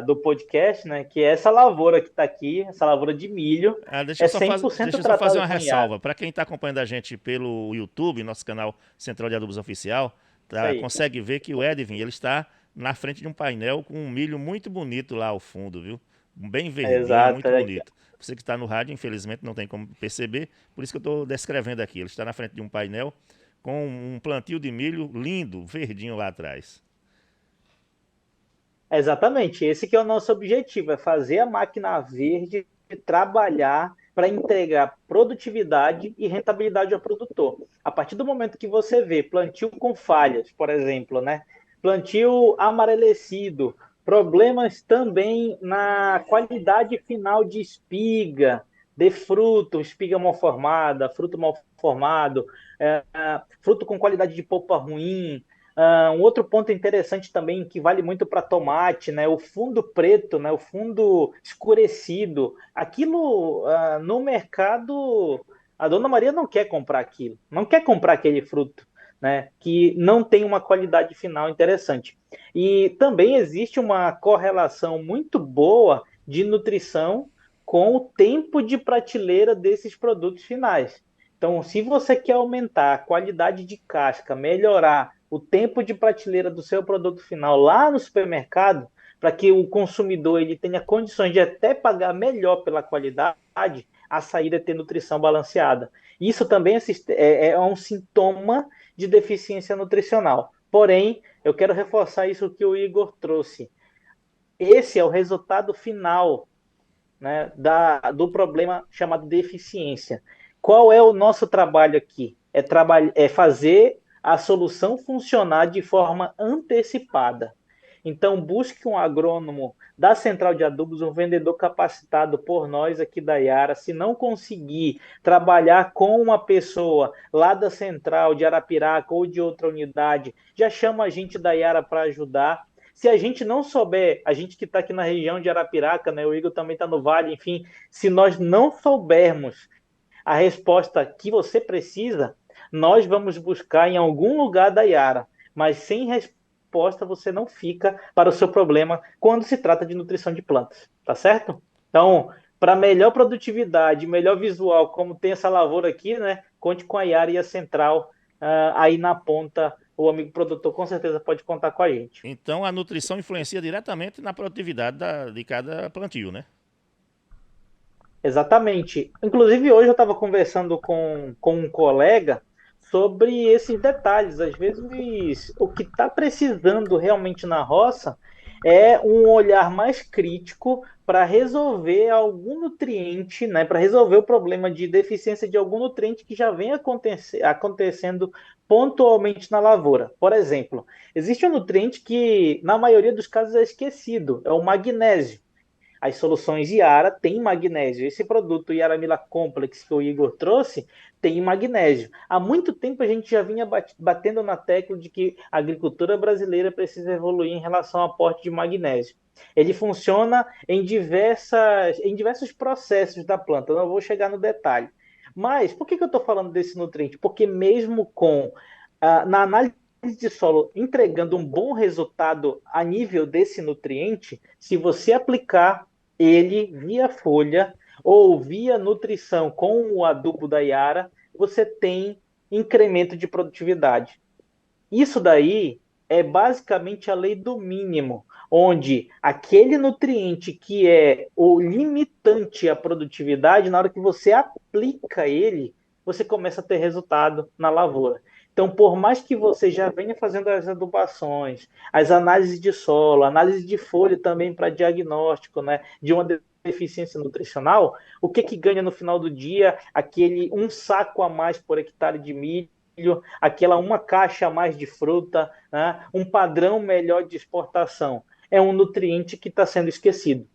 do podcast, né, que essa lavoura que está aqui, essa lavoura de milho, Deixa é eu só 100% fazer uma tratada com ressalva. Para quem está acompanhando a gente pelo YouTube, nosso canal Central de Adubos Oficial, consegue ver que o Edvin ele está na frente de um painel com um milho muito bonito lá ao fundo, viu? Bem verdinho, Exato, muito bonito. Você que está no rádio, infelizmente, não tem como perceber, por isso que eu estou descrevendo aqui. Ele está na frente de um painel com um plantio de milho lindo, verdinho lá atrás. Exatamente, esse que é o nosso objetivo, é fazer a máquina verde trabalhar para entregar produtividade e rentabilidade ao produtor. A partir do momento que você vê plantio com falhas, por exemplo, né? Plantio amarelecido, problemas também na qualidade final de espiga, de fruto, espiga mal formada, fruto mal formado, fruto com qualidade de polpa ruim, Um outro ponto interessante também, que vale muito para tomate, né? O fundo preto, né? O fundo escurecido. Aquilo, no mercado, a Dona Maria não quer comprar aquilo. Não quer comprar aquele fruto, né? Que não tem uma qualidade final interessante. E também existe uma correlação muito boa de nutrição com o tempo de prateleira desses produtos finais. Então, se você quer aumentar a qualidade de casca, melhorar o tempo de prateleira do seu produto final lá no supermercado, para que o consumidor ele tenha condições de até pagar melhor pela qualidade, a saída é ter nutrição balanceada. Isso também é um sintoma de deficiência nutricional. Porém, eu quero reforçar isso que o Igor trouxe. Esse é o resultado final, né, do problema chamado deficiência. Qual é o nosso trabalho aqui? É fazer a solução funcionar de forma antecipada. Então, busque um agrônomo da Central de Adubos, um vendedor capacitado por nós aqui da Yara. Se não conseguir trabalhar com uma pessoa lá da Central de Arapiraca ou de outra unidade, já chama a gente da Yara para ajudar. Se a gente não souber, a gente que está aqui na região de Arapiraca, né, o Igor também está no Vale, enfim, se nós não soubermos a resposta que você precisa, nós vamos buscar em algum lugar da Yara, mas sem resposta você não fica para o seu problema quando se trata de nutrição de plantas, tá certo? Então, para melhor produtividade, melhor visual, como tem essa lavoura aqui, né? Conte com a Yara e a Central aí na ponta. O amigo produtor com certeza pode contar com a gente. Então a nutrição influencia diretamente na produtividade de cada plantio, né? Exatamente. Inclusive, hoje eu estava conversando com um colega sobre esses detalhes. Às vezes, o que está precisando realmente na roça é um olhar mais crítico para resolver algum nutriente, né? Para resolver o problema de deficiência de algum nutriente que já vem acontecendo pontualmente na lavoura. Por exemplo, existe um nutriente que, na maioria dos casos, é esquecido, é o magnésio. As soluções Yara têm magnésio. Esse produto Yaramila Complex que o Igor trouxe tem magnésio. Há muito tempo a gente já vinha batendo na tecla de que a agricultura brasileira precisa evoluir em relação ao aporte de magnésio. Ele funciona em diversos processos da planta. Eu não vou chegar no detalhe. Mas por que eu estou falando desse nutriente? Porque mesmo na análise de solo entregando um bom resultado a nível desse nutriente, se você aplicar ele via folha ou via nutrição com o adubo da Yara, você tem incremento de produtividade. Isso daí é basicamente a lei do mínimo, onde aquele nutriente que é o limitante à produtividade, na hora que você aplica ele, você começa a ter resultado na lavoura. Então, por mais que você já venha fazendo as adubações, as análises de solo, análise de folha também para diagnóstico, né, de uma deficiência nutricional, o que ganha no final do dia? Aquele um saco a mais por hectare de milho, aquela uma caixa a mais de fruta, né, um padrão melhor de exportação. É um nutriente que está sendo esquecido.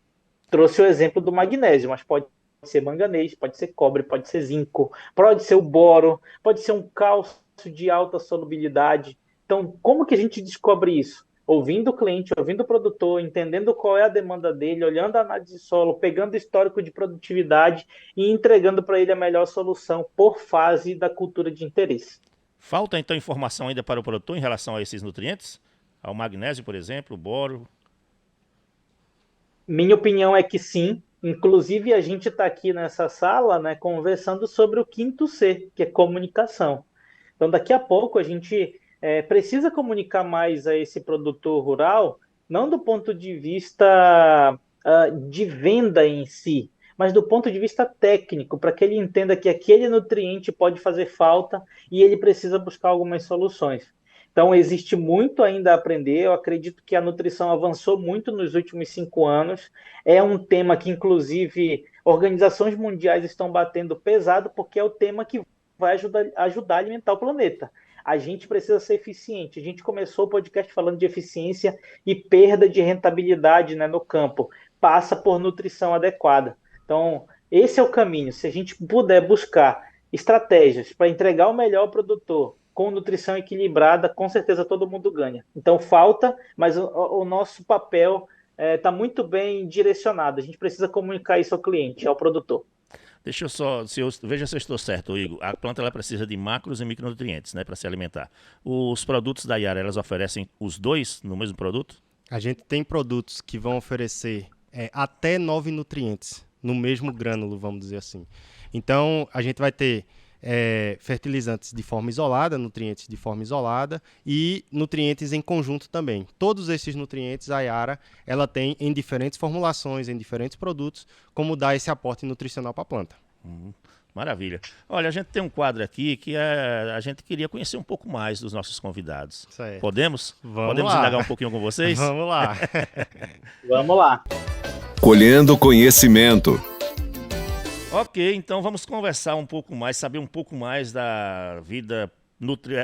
Trouxe o exemplo do magnésio, mas pode ser manganês, pode ser cobre, pode ser zinco, pode ser o boro, pode ser um cálcio de alta solubilidade. Então, como que a gente descobre isso? Ouvindo o cliente, ouvindo o produtor, entendendo qual é a demanda dele, olhando a análise de solo, pegando o histórico de produtividade e entregando para ele a melhor solução por fase da cultura de interesse. Falta então informação ainda para o produtor em relação a esses nutrientes? Ao magnésio, por exemplo, o boro? Minha opinião é que sim. Inclusive, a gente está aqui nessa sala, né, conversando sobre o quinto C, que é comunicação. Então, daqui a pouco, a gente precisa comunicar mais a esse produtor rural, não do ponto de vista de venda em si, mas do ponto de vista técnico, para que ele entenda que aquele nutriente pode fazer falta e ele precisa buscar algumas soluções. Então, existe muito ainda a aprender. Eu acredito que a nutrição avançou muito nos últimos 5 anos. É um tema que, inclusive, organizações mundiais estão batendo pesado, porque é o tema que vai ajudar a alimentar o planeta. A gente precisa ser eficiente. A gente começou o podcast falando de eficiência e perda de rentabilidade, né, no campo. Passa por nutrição adequada. Então, esse é o caminho. Se a gente puder buscar estratégias para entregar o melhor ao produtor, com nutrição equilibrada, com certeza todo mundo ganha. Então falta, mas o nosso papel está muito bem direcionado. A gente precisa comunicar isso ao cliente, ao produtor. Deixa eu só, veja se eu estou certo, Igor. A planta ela precisa de macros e micronutrientes, né, para se alimentar. Os produtos da Yara, elas oferecem os dois no mesmo produto? A gente tem produtos que vão oferecer até 9 nutrientes no mesmo grânulo, vamos dizer assim. Então, a gente vai ter fertilizantes de forma isolada, nutrientes de forma isolada e nutrientes em conjunto também. Todos esses nutrientes a Yara ela tem em diferentes formulações, em diferentes produtos, como dar esse aporte nutricional para a planta. Maravilha. Olha, a gente tem um quadro aqui que a gente queria conhecer um pouco mais dos nossos convidados. Certo. Podemos? Podemos indagar um pouquinho com vocês? Vamos lá. Vamos lá. Colhendo conhecimento. Ok, então vamos conversar um pouco mais, saber um pouco mais da vida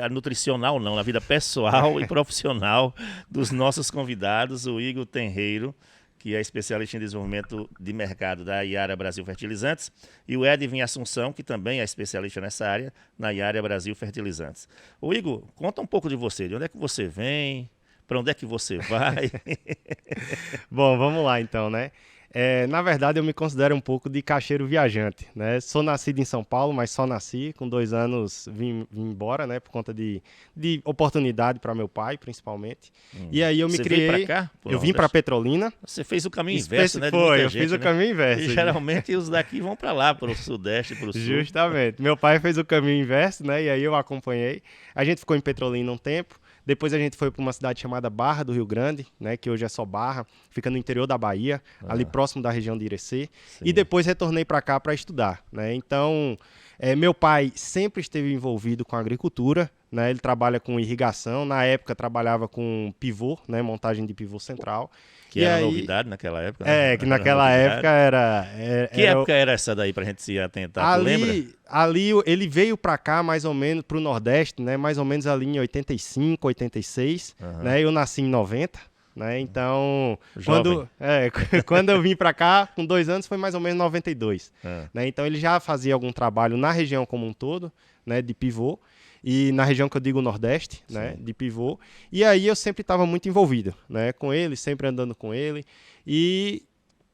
nutricional, não, da vida pessoal e profissional dos nossos convidados, o Igor Tenreiro, que é especialista em desenvolvimento de mercado da Yara Brasil Fertilizantes, e o Edwin Assunção, que também é especialista nessa área, na Yara Brasil Fertilizantes. O Igor, conta um pouco de você, de onde é que você vem, para onde é que você vai? Bom, vamos lá então, né? Na verdade, eu me considero um pouco de caixeiro viajante, né? Sou nascido em São Paulo, mas só nasci. Com 2 anos vim embora, né? Por conta de oportunidade para meu pai, principalmente. E aí eu me criei... Veio pra cá? Eu vim para Petrolina. Você fez o caminho inverso, né? Foi, eu fiz o caminho inverso. E geralmente os daqui vão para lá, para o sudeste, para o sul. Justamente. Meu pai fez o caminho inverso, né? E aí eu acompanhei. A gente ficou em Petrolina um tempo. Depois a gente foi para uma cidade chamada Barra do Rio Grande, né, que hoje é só Barra, fica no interior da Bahia, ali próximo da região de Irecê. Sim. E depois retornei para cá para estudar, né? Então, meu pai sempre esteve envolvido com a agricultura, né? Ele trabalha com irrigação, na época trabalhava com pivô, né, montagem de pivô central. Que era novidade naquela época. Né? Que naquela época era... Que época era essa daí pra gente se atentar, tu lembra? Ali ele veio para cá mais ou menos pro Nordeste, né? Mais ou menos ali em 85, 86, né? Eu nasci em 90, né? Então, quando eu vim para cá, com 2 anos, foi mais ou menos 92. Né? Então ele já fazia algum trabalho na região como um todo, né? De pivô. E na região que eu digo Nordeste, né, de pivô. E aí eu sempre estava muito envolvido, né, com ele, sempre andando com ele. E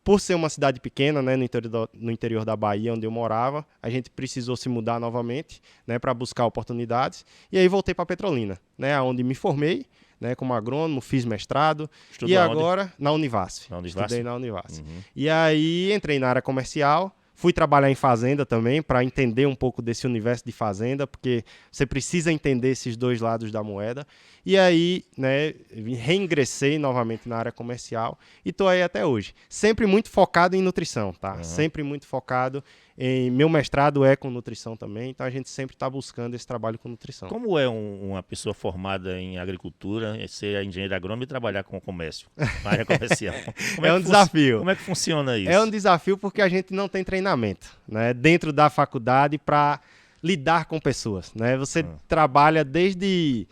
por ser uma cidade pequena, né, no interior da Bahia, onde eu morava, a gente precisou se mudar novamente, né, para buscar oportunidades. E aí voltei para Petrolina, né, onde me formei, né, como agrônomo, fiz mestrado. Estudou e onde? agora na Univasf. Estudei na Univasf. E aí entrei na área comercial. Fui trabalhar em fazenda também, para entender um pouco desse universo de fazenda, porque você precisa entender esses dois lados da moeda. E aí, né, reingressei novamente na área comercial e estou aí até hoje. Sempre muito focado em nutrição, tá? Sempre muito focado em... Meu mestrado é com nutrição também, então a gente sempre está buscando esse trabalho com nutrição. Como é uma pessoa formada em agricultura, ser engenheiro agrônomo e trabalhar com o comércio, na área comercial? É um desafio. Como é que funciona isso? É um desafio porque a gente não tem treinamento, né, dentro da faculdade para lidar com pessoas, né? Você trabalha desde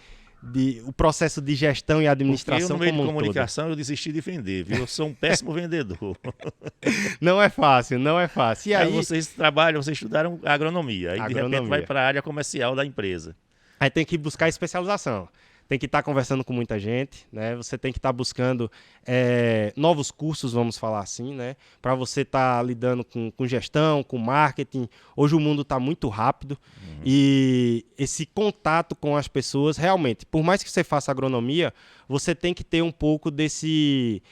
o processo de gestão e administração como um todo. Porque eu, no meio de comunicação, eu desisti de vender, viu? Eu sou um péssimo vendedor. Não é fácil, não é fácil. E aí vocês estudaram agronomia, aí de repente vai para a área comercial da empresa. Aí tem que buscar especialização. Tem que estar conversando com muita gente, né? Você tem que estar buscando novos cursos, vamos falar assim, né? Para você estar lidando com gestão, com marketing. Hoje o mundo está muito rápido e esse contato com as pessoas, realmente, por mais que você faça agronomia, você tem que ter um pouco desse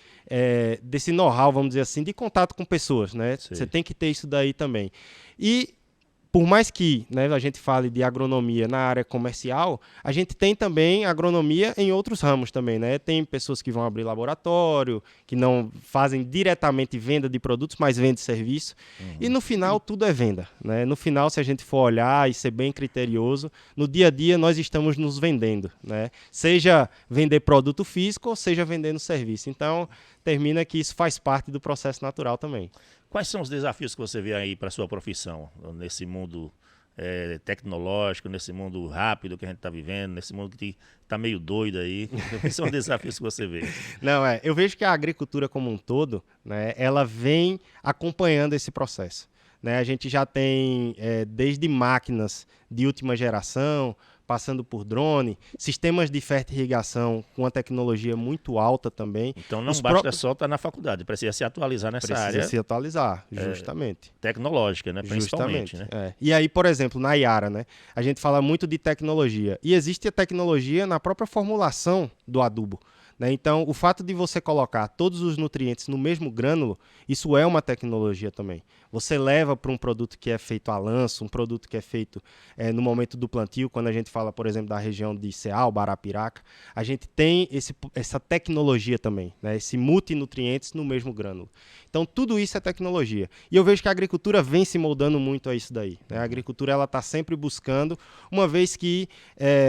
know-how, vamos dizer assim, de contato com pessoas, né? Sim. Você tem que ter isso daí também. E por mais que, né, a gente fale de agronomia na área comercial, a gente tem também agronomia em outros ramos também, né? Tem pessoas que vão abrir laboratório, que não fazem diretamente venda de produtos, mas vendem serviço. E no final tudo é venda, né? No final, se a gente for olhar e ser bem criterioso, no dia a dia nós estamos nos vendendo, né? Seja vender produto físico ou seja vendendo serviço. Então, termina que isso faz parte do processo natural também. Quais são os desafios que você vê aí para a sua profissão, nesse mundo tecnológico, nesse mundo rápido que a gente está vivendo, nesse mundo que está meio doido aí? Quais são os desafios que você vê? Não, eu vejo que a agricultura como um todo, né, ela vem acompanhando esse processo. Né? A gente já tem desde máquinas de última geração, passando por drone, sistemas de fertirrigação com uma tecnologia muito alta também. Então não basta só estar na faculdade, precisa se atualizar nessa área. Precisa se atualizar, justamente. Tecnológica, né? Principalmente. Justamente, né? E aí, por exemplo, na Yara, né? A gente fala muito de tecnologia. E existe a tecnologia na própria formulação do adubo. Né? Então, o fato de você colocar todos os nutrientes no mesmo grânulo, isso é uma tecnologia também. Você leva para um produto que é feito a lanço, um produto que é feito no momento do plantio, quando a gente fala, por exemplo, da região de Ceal, Barapiraca, a gente tem essa tecnologia também, né? Esse multinutrientes no mesmo grânulo. Então, tudo isso é tecnologia. E eu vejo que a agricultura vem se moldando muito a isso daí. Né? A agricultura está sempre buscando, uma vez que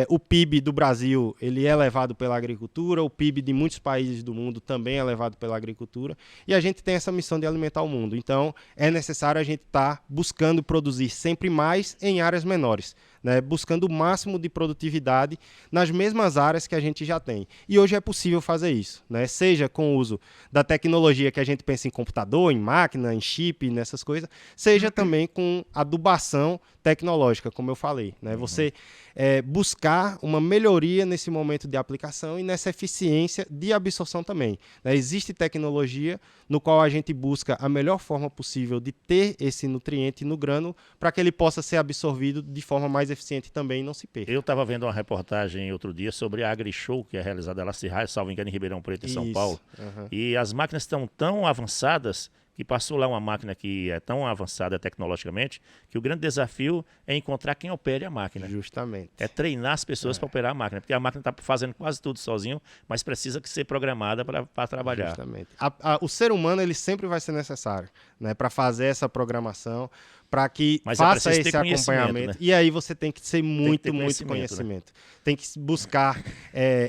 o PIB do Brasil ele é levado pela agricultura, o PIB de muitos países do mundo também é levado pela agricultura, e a gente tem essa missão de alimentar o mundo. Então, é necessário a gente estar buscando produzir sempre mais em áreas menores, né? Buscando o máximo de produtividade nas mesmas áreas que a gente já tem. E hoje é possível fazer isso, né? Seja com o uso da tecnologia que a gente pensa em computador, em máquina, em chip, nessas coisas, seja também com adubação tecnológica, como eu falei, né? Você buscar uma melhoria nesse momento de aplicação e nessa eficiência de absorção também. Né? Existe tecnologia no qual a gente busca a melhor forma possível de ter esse nutriente no grânulo para que ele possa ser absorvido de forma mais eficiente também e não se perca. Eu estava vendo uma reportagem outro dia sobre a AgriShow, que é realizada lá, salvo engano, em Ribeirão Preto, em São Paulo. E as máquinas estão tão avançadas que passou lá uma máquina que é tão avançada tecnologicamente que o grande desafio é encontrar quem opere a máquina. Justamente. É treinar as pessoas para operar a máquina, porque a máquina está fazendo quase tudo sozinho, mas precisa ser programada para trabalhar. Justamente. O ser humano ele sempre vai ser necessário, né, para fazer essa programação, para que faça esse acompanhamento. Né? E aí você tem que ser muito conhecimento. Né? Tem que buscar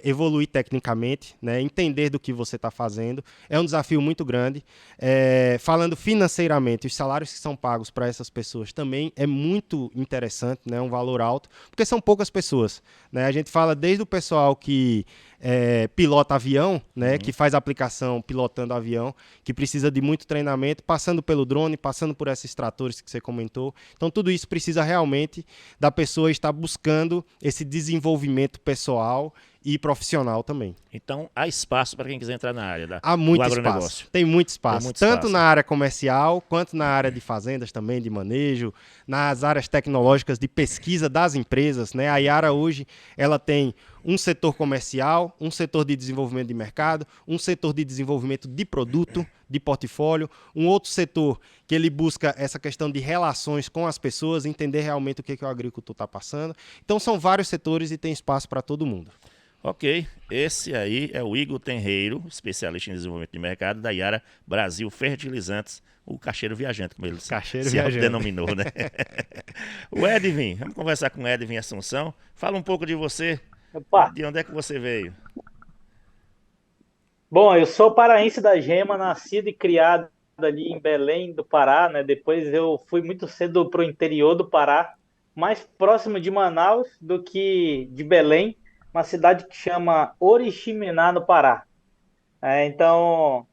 evoluir tecnicamente, né? Entender do que você está fazendo. É um desafio muito grande. Falando financeiramente, os salários que são pagos para essas pessoas também é muito interessante, né? Um valor alto, porque são poucas pessoas. Né? A gente fala desde o pessoal que pilota avião, né, que faz aplicação pilotando avião, que precisa de muito treinamento, passando pelo drone, passando por esses tratores que você comentou. Então, tudo isso precisa realmente da pessoa estar buscando esse desenvolvimento pessoal e profissional também. Então, há espaço para quem quiser entrar na área há muito do agronegócio. Espaço. Tem muito espaço. Tanto na área comercial, quanto na área de fazendas também, de manejo, nas áreas tecnológicas de pesquisa das empresas. Né? A Yara hoje ela tem um setor comercial, um setor de desenvolvimento de mercado, um setor de desenvolvimento de produto, de portfólio, um outro setor que ele busca essa questão de relações com as pessoas, entender realmente o que o agricultor está passando. Então, são vários setores e tem espaço para todo mundo. Ok, esse aí é o Igor Tenreiro, especialista em desenvolvimento de mercado da Yara Brasil Fertilizantes, o caixeiro viajante, como ele se denominou, né? O Edvin, vamos conversar com o Edvin Assunção. Fala um pouco de você. Opa. De onde é que você veio? Bom, eu sou paraense da Gema, nascido e criado ali em Belém do Pará, né? Depois eu fui muito cedo para o interior do Pará, mais próximo de Manaus do que de Belém, uma cidade que chama Oriximiná, no Pará. Então,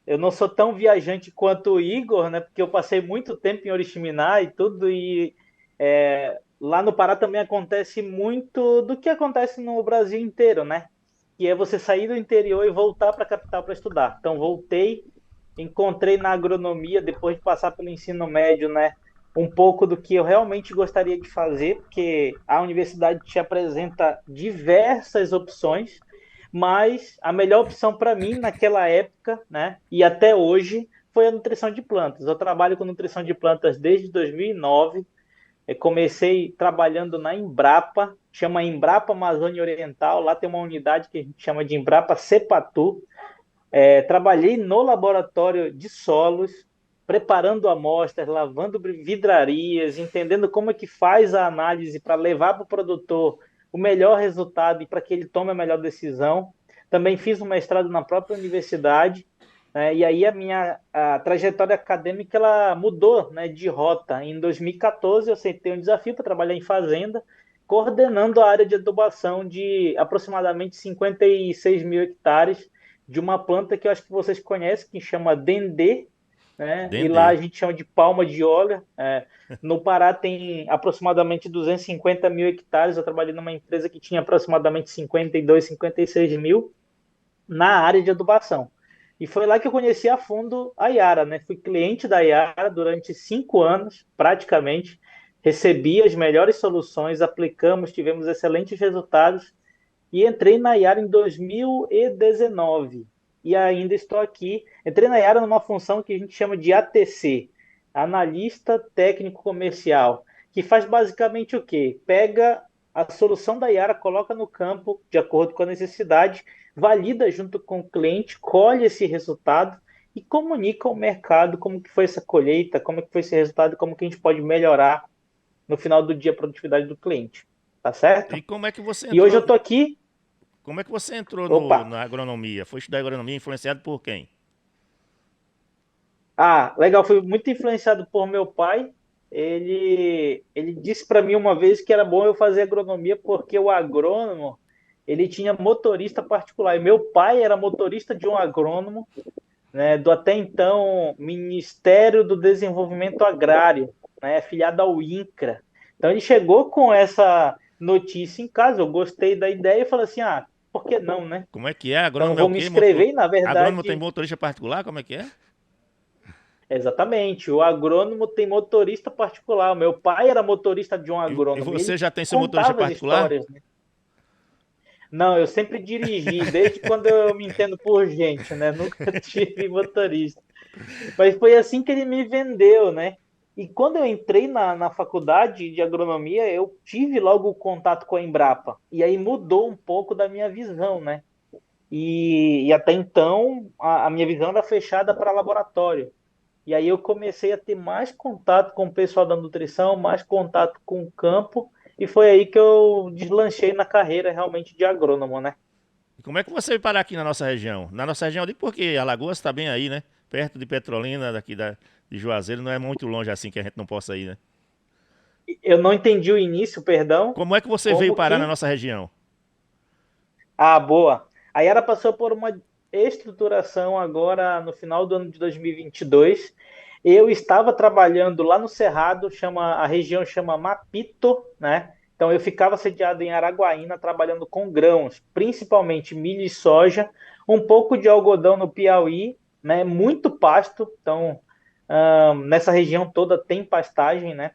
eu não sou tão viajante quanto o Igor, né? Porque eu passei muito tempo em Oriximiná e tudo, e lá no Pará também acontece muito do que acontece no Brasil inteiro, né? Que é você sair do interior e voltar para a capital para estudar. Então, voltei, encontrei na agronomia, depois de passar pelo ensino médio, né? Um pouco do que eu realmente gostaria de fazer, porque a universidade te apresenta diversas opções, mas a melhor opção para mim naquela época, né, e até hoje, foi a nutrição de plantas. Eu trabalho com nutrição de plantas desde 2009. Eu comecei trabalhando na Embrapa, chama Embrapa Amazônia Oriental, lá tem uma unidade que a gente chama de Embrapa Cepatu. Trabalhei no laboratório de solos, preparando amostras, lavando vidrarias, entendendo como é que faz a análise para levar para o produtor o melhor resultado e para que ele tome a melhor decisão. Também fiz um mestrado na própria universidade, né, e aí a trajetória acadêmica ela mudou, né, de rota. Em 2014 eu aceitei um desafio para trabalhar em fazenda, coordenando a área de adubação de aproximadamente 56 mil hectares de uma planta que eu acho que vocês conhecem, que chama Dendê, né? E Dendê. lá a gente chama de palma de óleo. No Pará tem aproximadamente 250 mil hectares. Eu trabalhei numa empresa que tinha aproximadamente 52, 56 mil na área de adubação. E foi lá que eu conheci a fundo a Yara, né? Fui cliente da Yara durante 5 anos, praticamente. Recebi as melhores soluções, aplicamos, tivemos excelentes resultados e entrei na Yara em 2019 e ainda estou aqui. Entrei na Yara numa função que a gente chama de ATC, Analista Técnico Comercial, que faz basicamente o quê? Pega a solução da Yara, coloca no campo de acordo com a necessidade, valida junto com o cliente, colhe esse resultado e comunica ao mercado como que foi essa colheita, como que foi esse resultado, como que a gente pode melhorar no final do dia a produtividade do cliente. Tá certo? E como é que você E hoje eu entrou? tô aqui. Como é que você entrou Opa! na agronomia? Foi estudar agronomia influenciado por quem? Legal, fui muito influenciado por meu pai. Ele disse para mim uma vez que era bom eu fazer agronomia porque o agrônomo ele tinha motorista particular. E meu pai era motorista de um agrônomo, né, do até então Ministério do Desenvolvimento Agrário, né, afiliado ao INCRA. Então ele chegou com essa notícia em casa. Eu gostei da ideia e falei assim: por que não, né? Como é que é? Então eu Agrônomo é vou o me quê? inscrever e, na Agrônomo tem verdade, motorista particular? Como é que é? exatamente. O agrônomo tem motorista particular. O meu pai era motorista de um E agrônomo. E você ele já tem seu motorista contava as particular? histórias, né? Não, eu sempre dirigi, desde quando eu me entendo por gente, né? Nunca tive motorista. Mas foi assim que ele me vendeu, né? E quando eu entrei na faculdade de agronomia, eu tive logo o contato com a Embrapa. E aí mudou um pouco da minha visão, né? E até então, a minha visão era fechada para laboratório. E aí eu comecei a ter mais contato com o pessoal da nutrição, mais contato com o campo, e foi aí que eu deslanchei na carreira realmente de agrônomo, né? E como é que você veio parar aqui na nossa região? Na nossa região ali, porque Alagoas está bem aí, né? Perto de Petrolina, de Juazeiro, não é muito longe assim que a gente não possa ir, né? Eu não entendi o início, perdão. Como é que você veio Como parar na que? nossa região? Boa. A Yara passou por uma estruturação agora no final do ano de 2022. Eu estava trabalhando lá no Cerrado, a região chama Mapito, né? Então eu ficava sediado em Araguaína, trabalhando com grãos, principalmente milho e soja, um pouco de algodão no Piauí, né? Muito pasto. Então nessa região toda tem pastagem, né?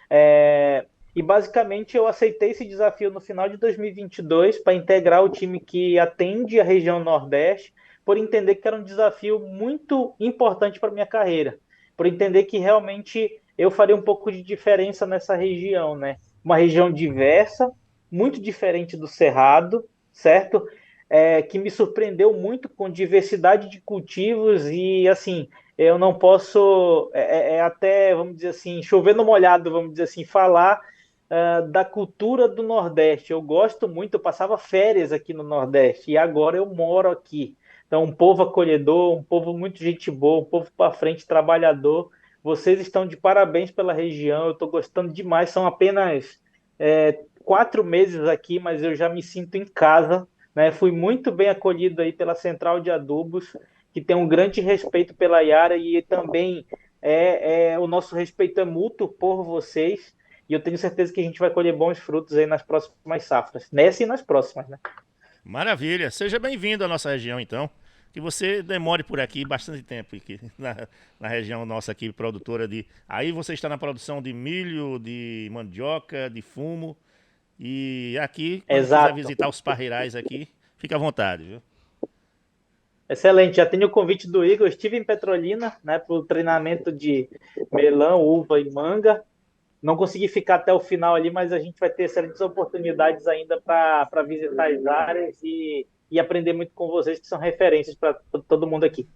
É, e basicamente eu aceitei esse desafio no final de 2022 para integrar o time que atende a região Nordeste, por entender que era um desafio muito importante para minha carreira, por entender que realmente eu faria um pouco de diferença nessa região, né? Uma região diversa, muito diferente do Cerrado, certo? Que me surpreendeu muito com diversidade de cultivos e assim eu não posso até, vamos dizer assim, chover no molhado, vamos dizer assim, falar da cultura do Nordeste. Eu gosto muito, eu passava férias aqui no Nordeste e agora eu moro aqui. Então, um povo acolhedor, um povo muito gente boa, um povo para frente, trabalhador. Vocês estão de parabéns pela região, eu estou gostando demais. São apenas 4 meses aqui, mas eu já me sinto em casa, né? Fui muito bem acolhido aí pela Central de Adubos, que tem um grande respeito pela Yara e também o nosso respeito é mútuo por vocês. E eu tenho certeza que a gente vai colher bons frutos aí nas próximas safras, nessa e nas próximas, né? Maravilha. Seja bem-vindo à nossa região, então. Que você demore por aqui bastante tempo aqui, na região nossa aqui, produtora de... Aí você está na produção de milho, de mandioca, de fumo. E aqui, quando quiser Exato. visitar os parreirais aqui, fica à vontade, viu? Excelente. Já tenho o convite do Igor. Eu estive em Petrolina, né, para o treinamento de melão, uva e manga. Não consegui ficar até o final ali, mas a gente vai ter excelentes oportunidades ainda para visitar as áreas e aprender muito com vocês, que são referências para todo mundo aqui.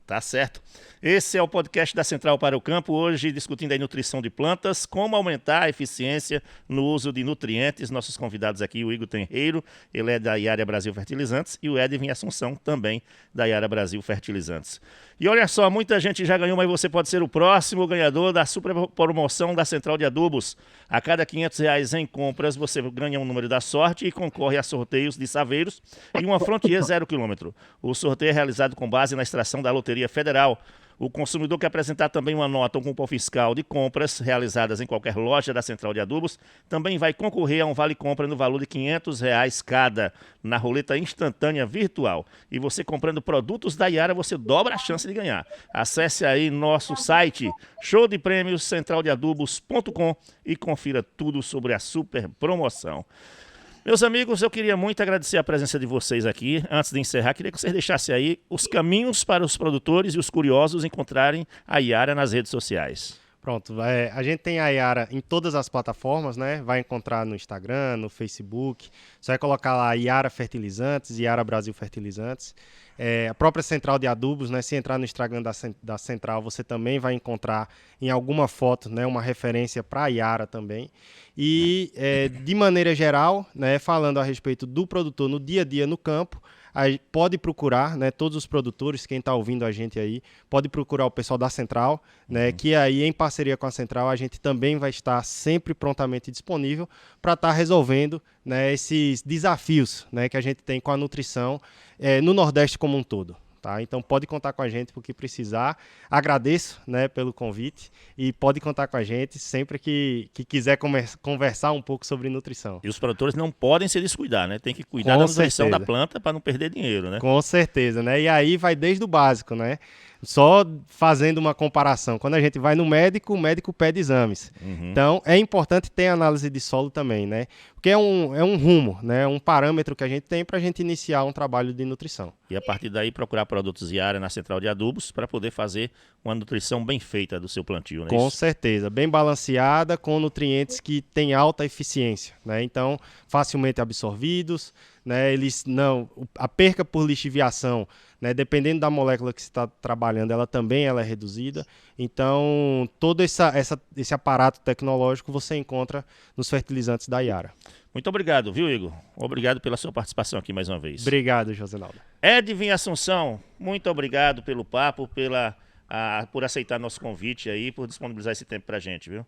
Tá certo. Esse é o podcast da Central para o Campo, hoje discutindo a nutrição de plantas, como aumentar a eficiência no uso de nutrientes. Nossos convidados aqui, o Igor Tenreiro, ele é da Yara Brasil Fertilizantes, e o Edwin Assunção, também da Yara Brasil Fertilizantes. E olha só, muita gente já ganhou, mas você pode ser o próximo ganhador da super promoção da Central de Adubos. A cada R$500 em compras, você ganha um número da sorte e concorre a sorteios de saveiros e uma Frontier 0 km. O sorteio é realizado com base na extração da Loteria Federal. O consumidor que apresentar também uma nota ou cupom fiscal de compras realizadas em qualquer loja da Central de Adubos também vai concorrer a um vale-compra no valor de R$500 cada na roleta instantânea virtual. E você comprando produtos da Iara, você dobra a chance de ganhar. Acesse aí nosso site showdeprêmioscentraldeadubos.com e confira tudo sobre a super promoção. Meus amigos, eu queria muito agradecer a presença de vocês aqui. Antes de encerrar, queria que vocês deixassem aí os caminhos para os produtores e os curiosos encontrarem a Iara nas redes sociais. Pronto, a gente tem a Iara em todas as plataformas, né? Vai encontrar no Instagram, no Facebook. Você vai colocar lá Iara Fertilizantes, Iara Brasil Fertilizantes. A própria Central de Adubos, né? Se entrar no Instagram da Central, você também vai encontrar em alguma foto, né, uma referência para a Iara também. E, de maneira geral, né, falando a respeito do produtor no dia a dia no campo, pode procurar, né, todos os produtores, quem está ouvindo a gente aí, pode procurar o pessoal da Central, né, que aí em parceria com a Central a gente também vai estar sempre prontamente disponível para estar resolvendo, né, esses desafios, né, que a gente tem com a nutrição no Nordeste como um todo. Tá? Então pode contar com a gente porque precisar. Agradeço, né, pelo convite e pode contar com a gente sempre que quiser conversar um pouco sobre nutrição. E os produtores não podem se descuidar, né? Tem que cuidar da nutrição da planta para não perder dinheiro, né? Com certeza, né? E aí vai desde o básico, né? Só fazendo uma comparação, quando a gente vai no médico, o médico pede exames. Então, é importante ter análise de solo também, né? Porque é um rumo, né? Um parâmetro que a gente tem para a gente iniciar um trabalho de nutrição. E a partir daí procurar produtos Iara na Central de Adubos para poder fazer uma nutrição bem feita do seu plantio, né? Com certeza, bem balanceada, com nutrientes que têm alta eficiência, né? Então, facilmente absorvidos, né? A perca por lixiviação, né, dependendo da molécula que você está trabalhando, ela é reduzida. Então, todo esse aparato tecnológico você encontra nos fertilizantes da Iara. Muito obrigado, viu, Igor? Obrigado pela sua participação aqui mais uma vez. Obrigado, Josenaldo. Edvin Assunção, muito obrigado pelo papo, por aceitar nosso convite aí, por disponibilizar esse tempo para a gente, viu?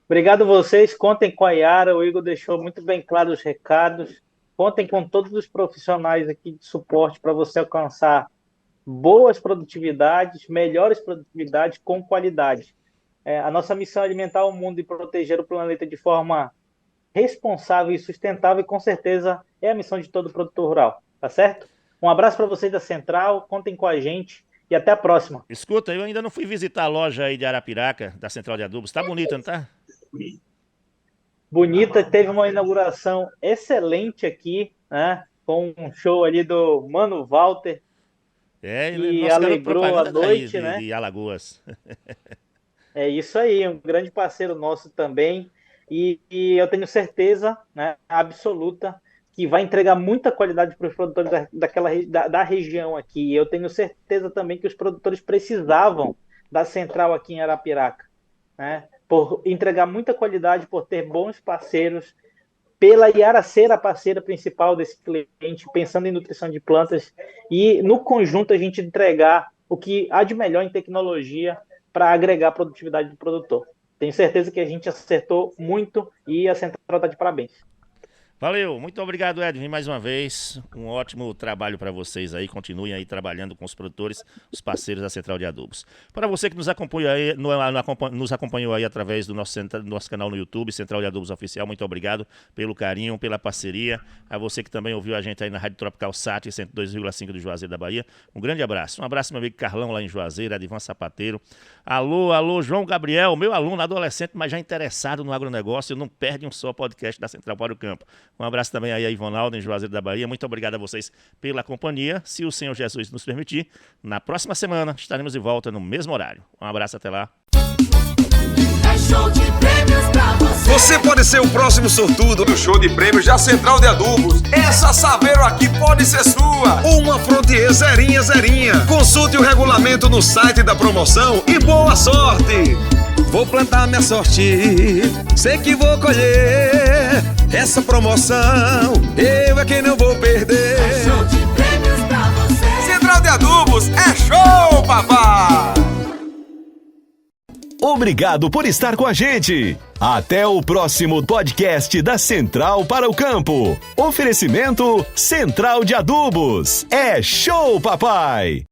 Obrigado a vocês, contem com a Iara, o Igor deixou muito bem claro os recados. Contem com todos os profissionais aqui de suporte para você alcançar boas produtividades, melhores produtividades com qualidade. A nossa missão é alimentar o mundo e proteger o planeta de forma responsável e sustentável, e com certeza é a missão de todo produtor rural, tá certo? Um abraço para vocês da Central, contem com a gente e até a próxima. Escuta, eu ainda não fui visitar a loja aí de Arapiraca, da Central de Adubos. Tá bonita, não tá? Bonita, teve uma inauguração excelente aqui, né? Com um show ali do Mano Walter. E alegrou a noite, né? De Alagoas. É isso aí, um grande parceiro nosso também. E eu tenho certeza, né, absoluta, que vai entregar muita qualidade para os produtores da região aqui. Eu tenho certeza também que os produtores precisavam da Central aqui em Arapiraca, né? Por entregar muita qualidade, por ter bons parceiros, pela Iara ser a parceira principal desse cliente, pensando em nutrição de plantas, e no conjunto a gente entregar o que há de melhor em tecnologia para agregar a produtividade do produtor. Tenho certeza que a gente acertou muito e a Central está de parabéns. Valeu, muito obrigado, Edvin, mais uma vez. Um ótimo trabalho para vocês aí. Continuem aí trabalhando com os produtores, os parceiros da Central de Adubos. Para você que nos acompanhou aí através do nosso canal no YouTube, Central de Adubos Oficial, muito obrigado pelo carinho, pela parceria. A você que também ouviu a gente aí na Rádio Tropical Sat, 102,5 do Juazeiro da Bahia. Um grande abraço. Um abraço, meu amigo Carlão, lá em Juazeiro, Adivan Sapateiro. Alô, João Gabriel, meu aluno, adolescente, mas já interessado no agronegócio. Não perde um só podcast da Central para o Campo. Um abraço também aí a Ivonaldo, em Juazeiro da Bahia. Muito obrigado a vocês pela companhia. Se o Senhor Jesus nos permitir, na próxima semana estaremos de volta no mesmo horário. Um abraço, até lá. É show de prêmios pra você. Você pode ser o próximo sortudo do show de prêmios da Central de Adubos. Essa Saveiro aqui pode ser sua. Uma Frontier zerinha. Consulte o regulamento no site da promoção e boa sorte. Vou plantar minha sorte, sei que vou colher. Essa promoção, eu é quem não vou perder. É show de prêmios pra você. Central de Adubos é show, papai! Obrigado por estar com a gente. Até o próximo podcast da Central para o Campo. Oferecimento Central de Adubos. É show, papai!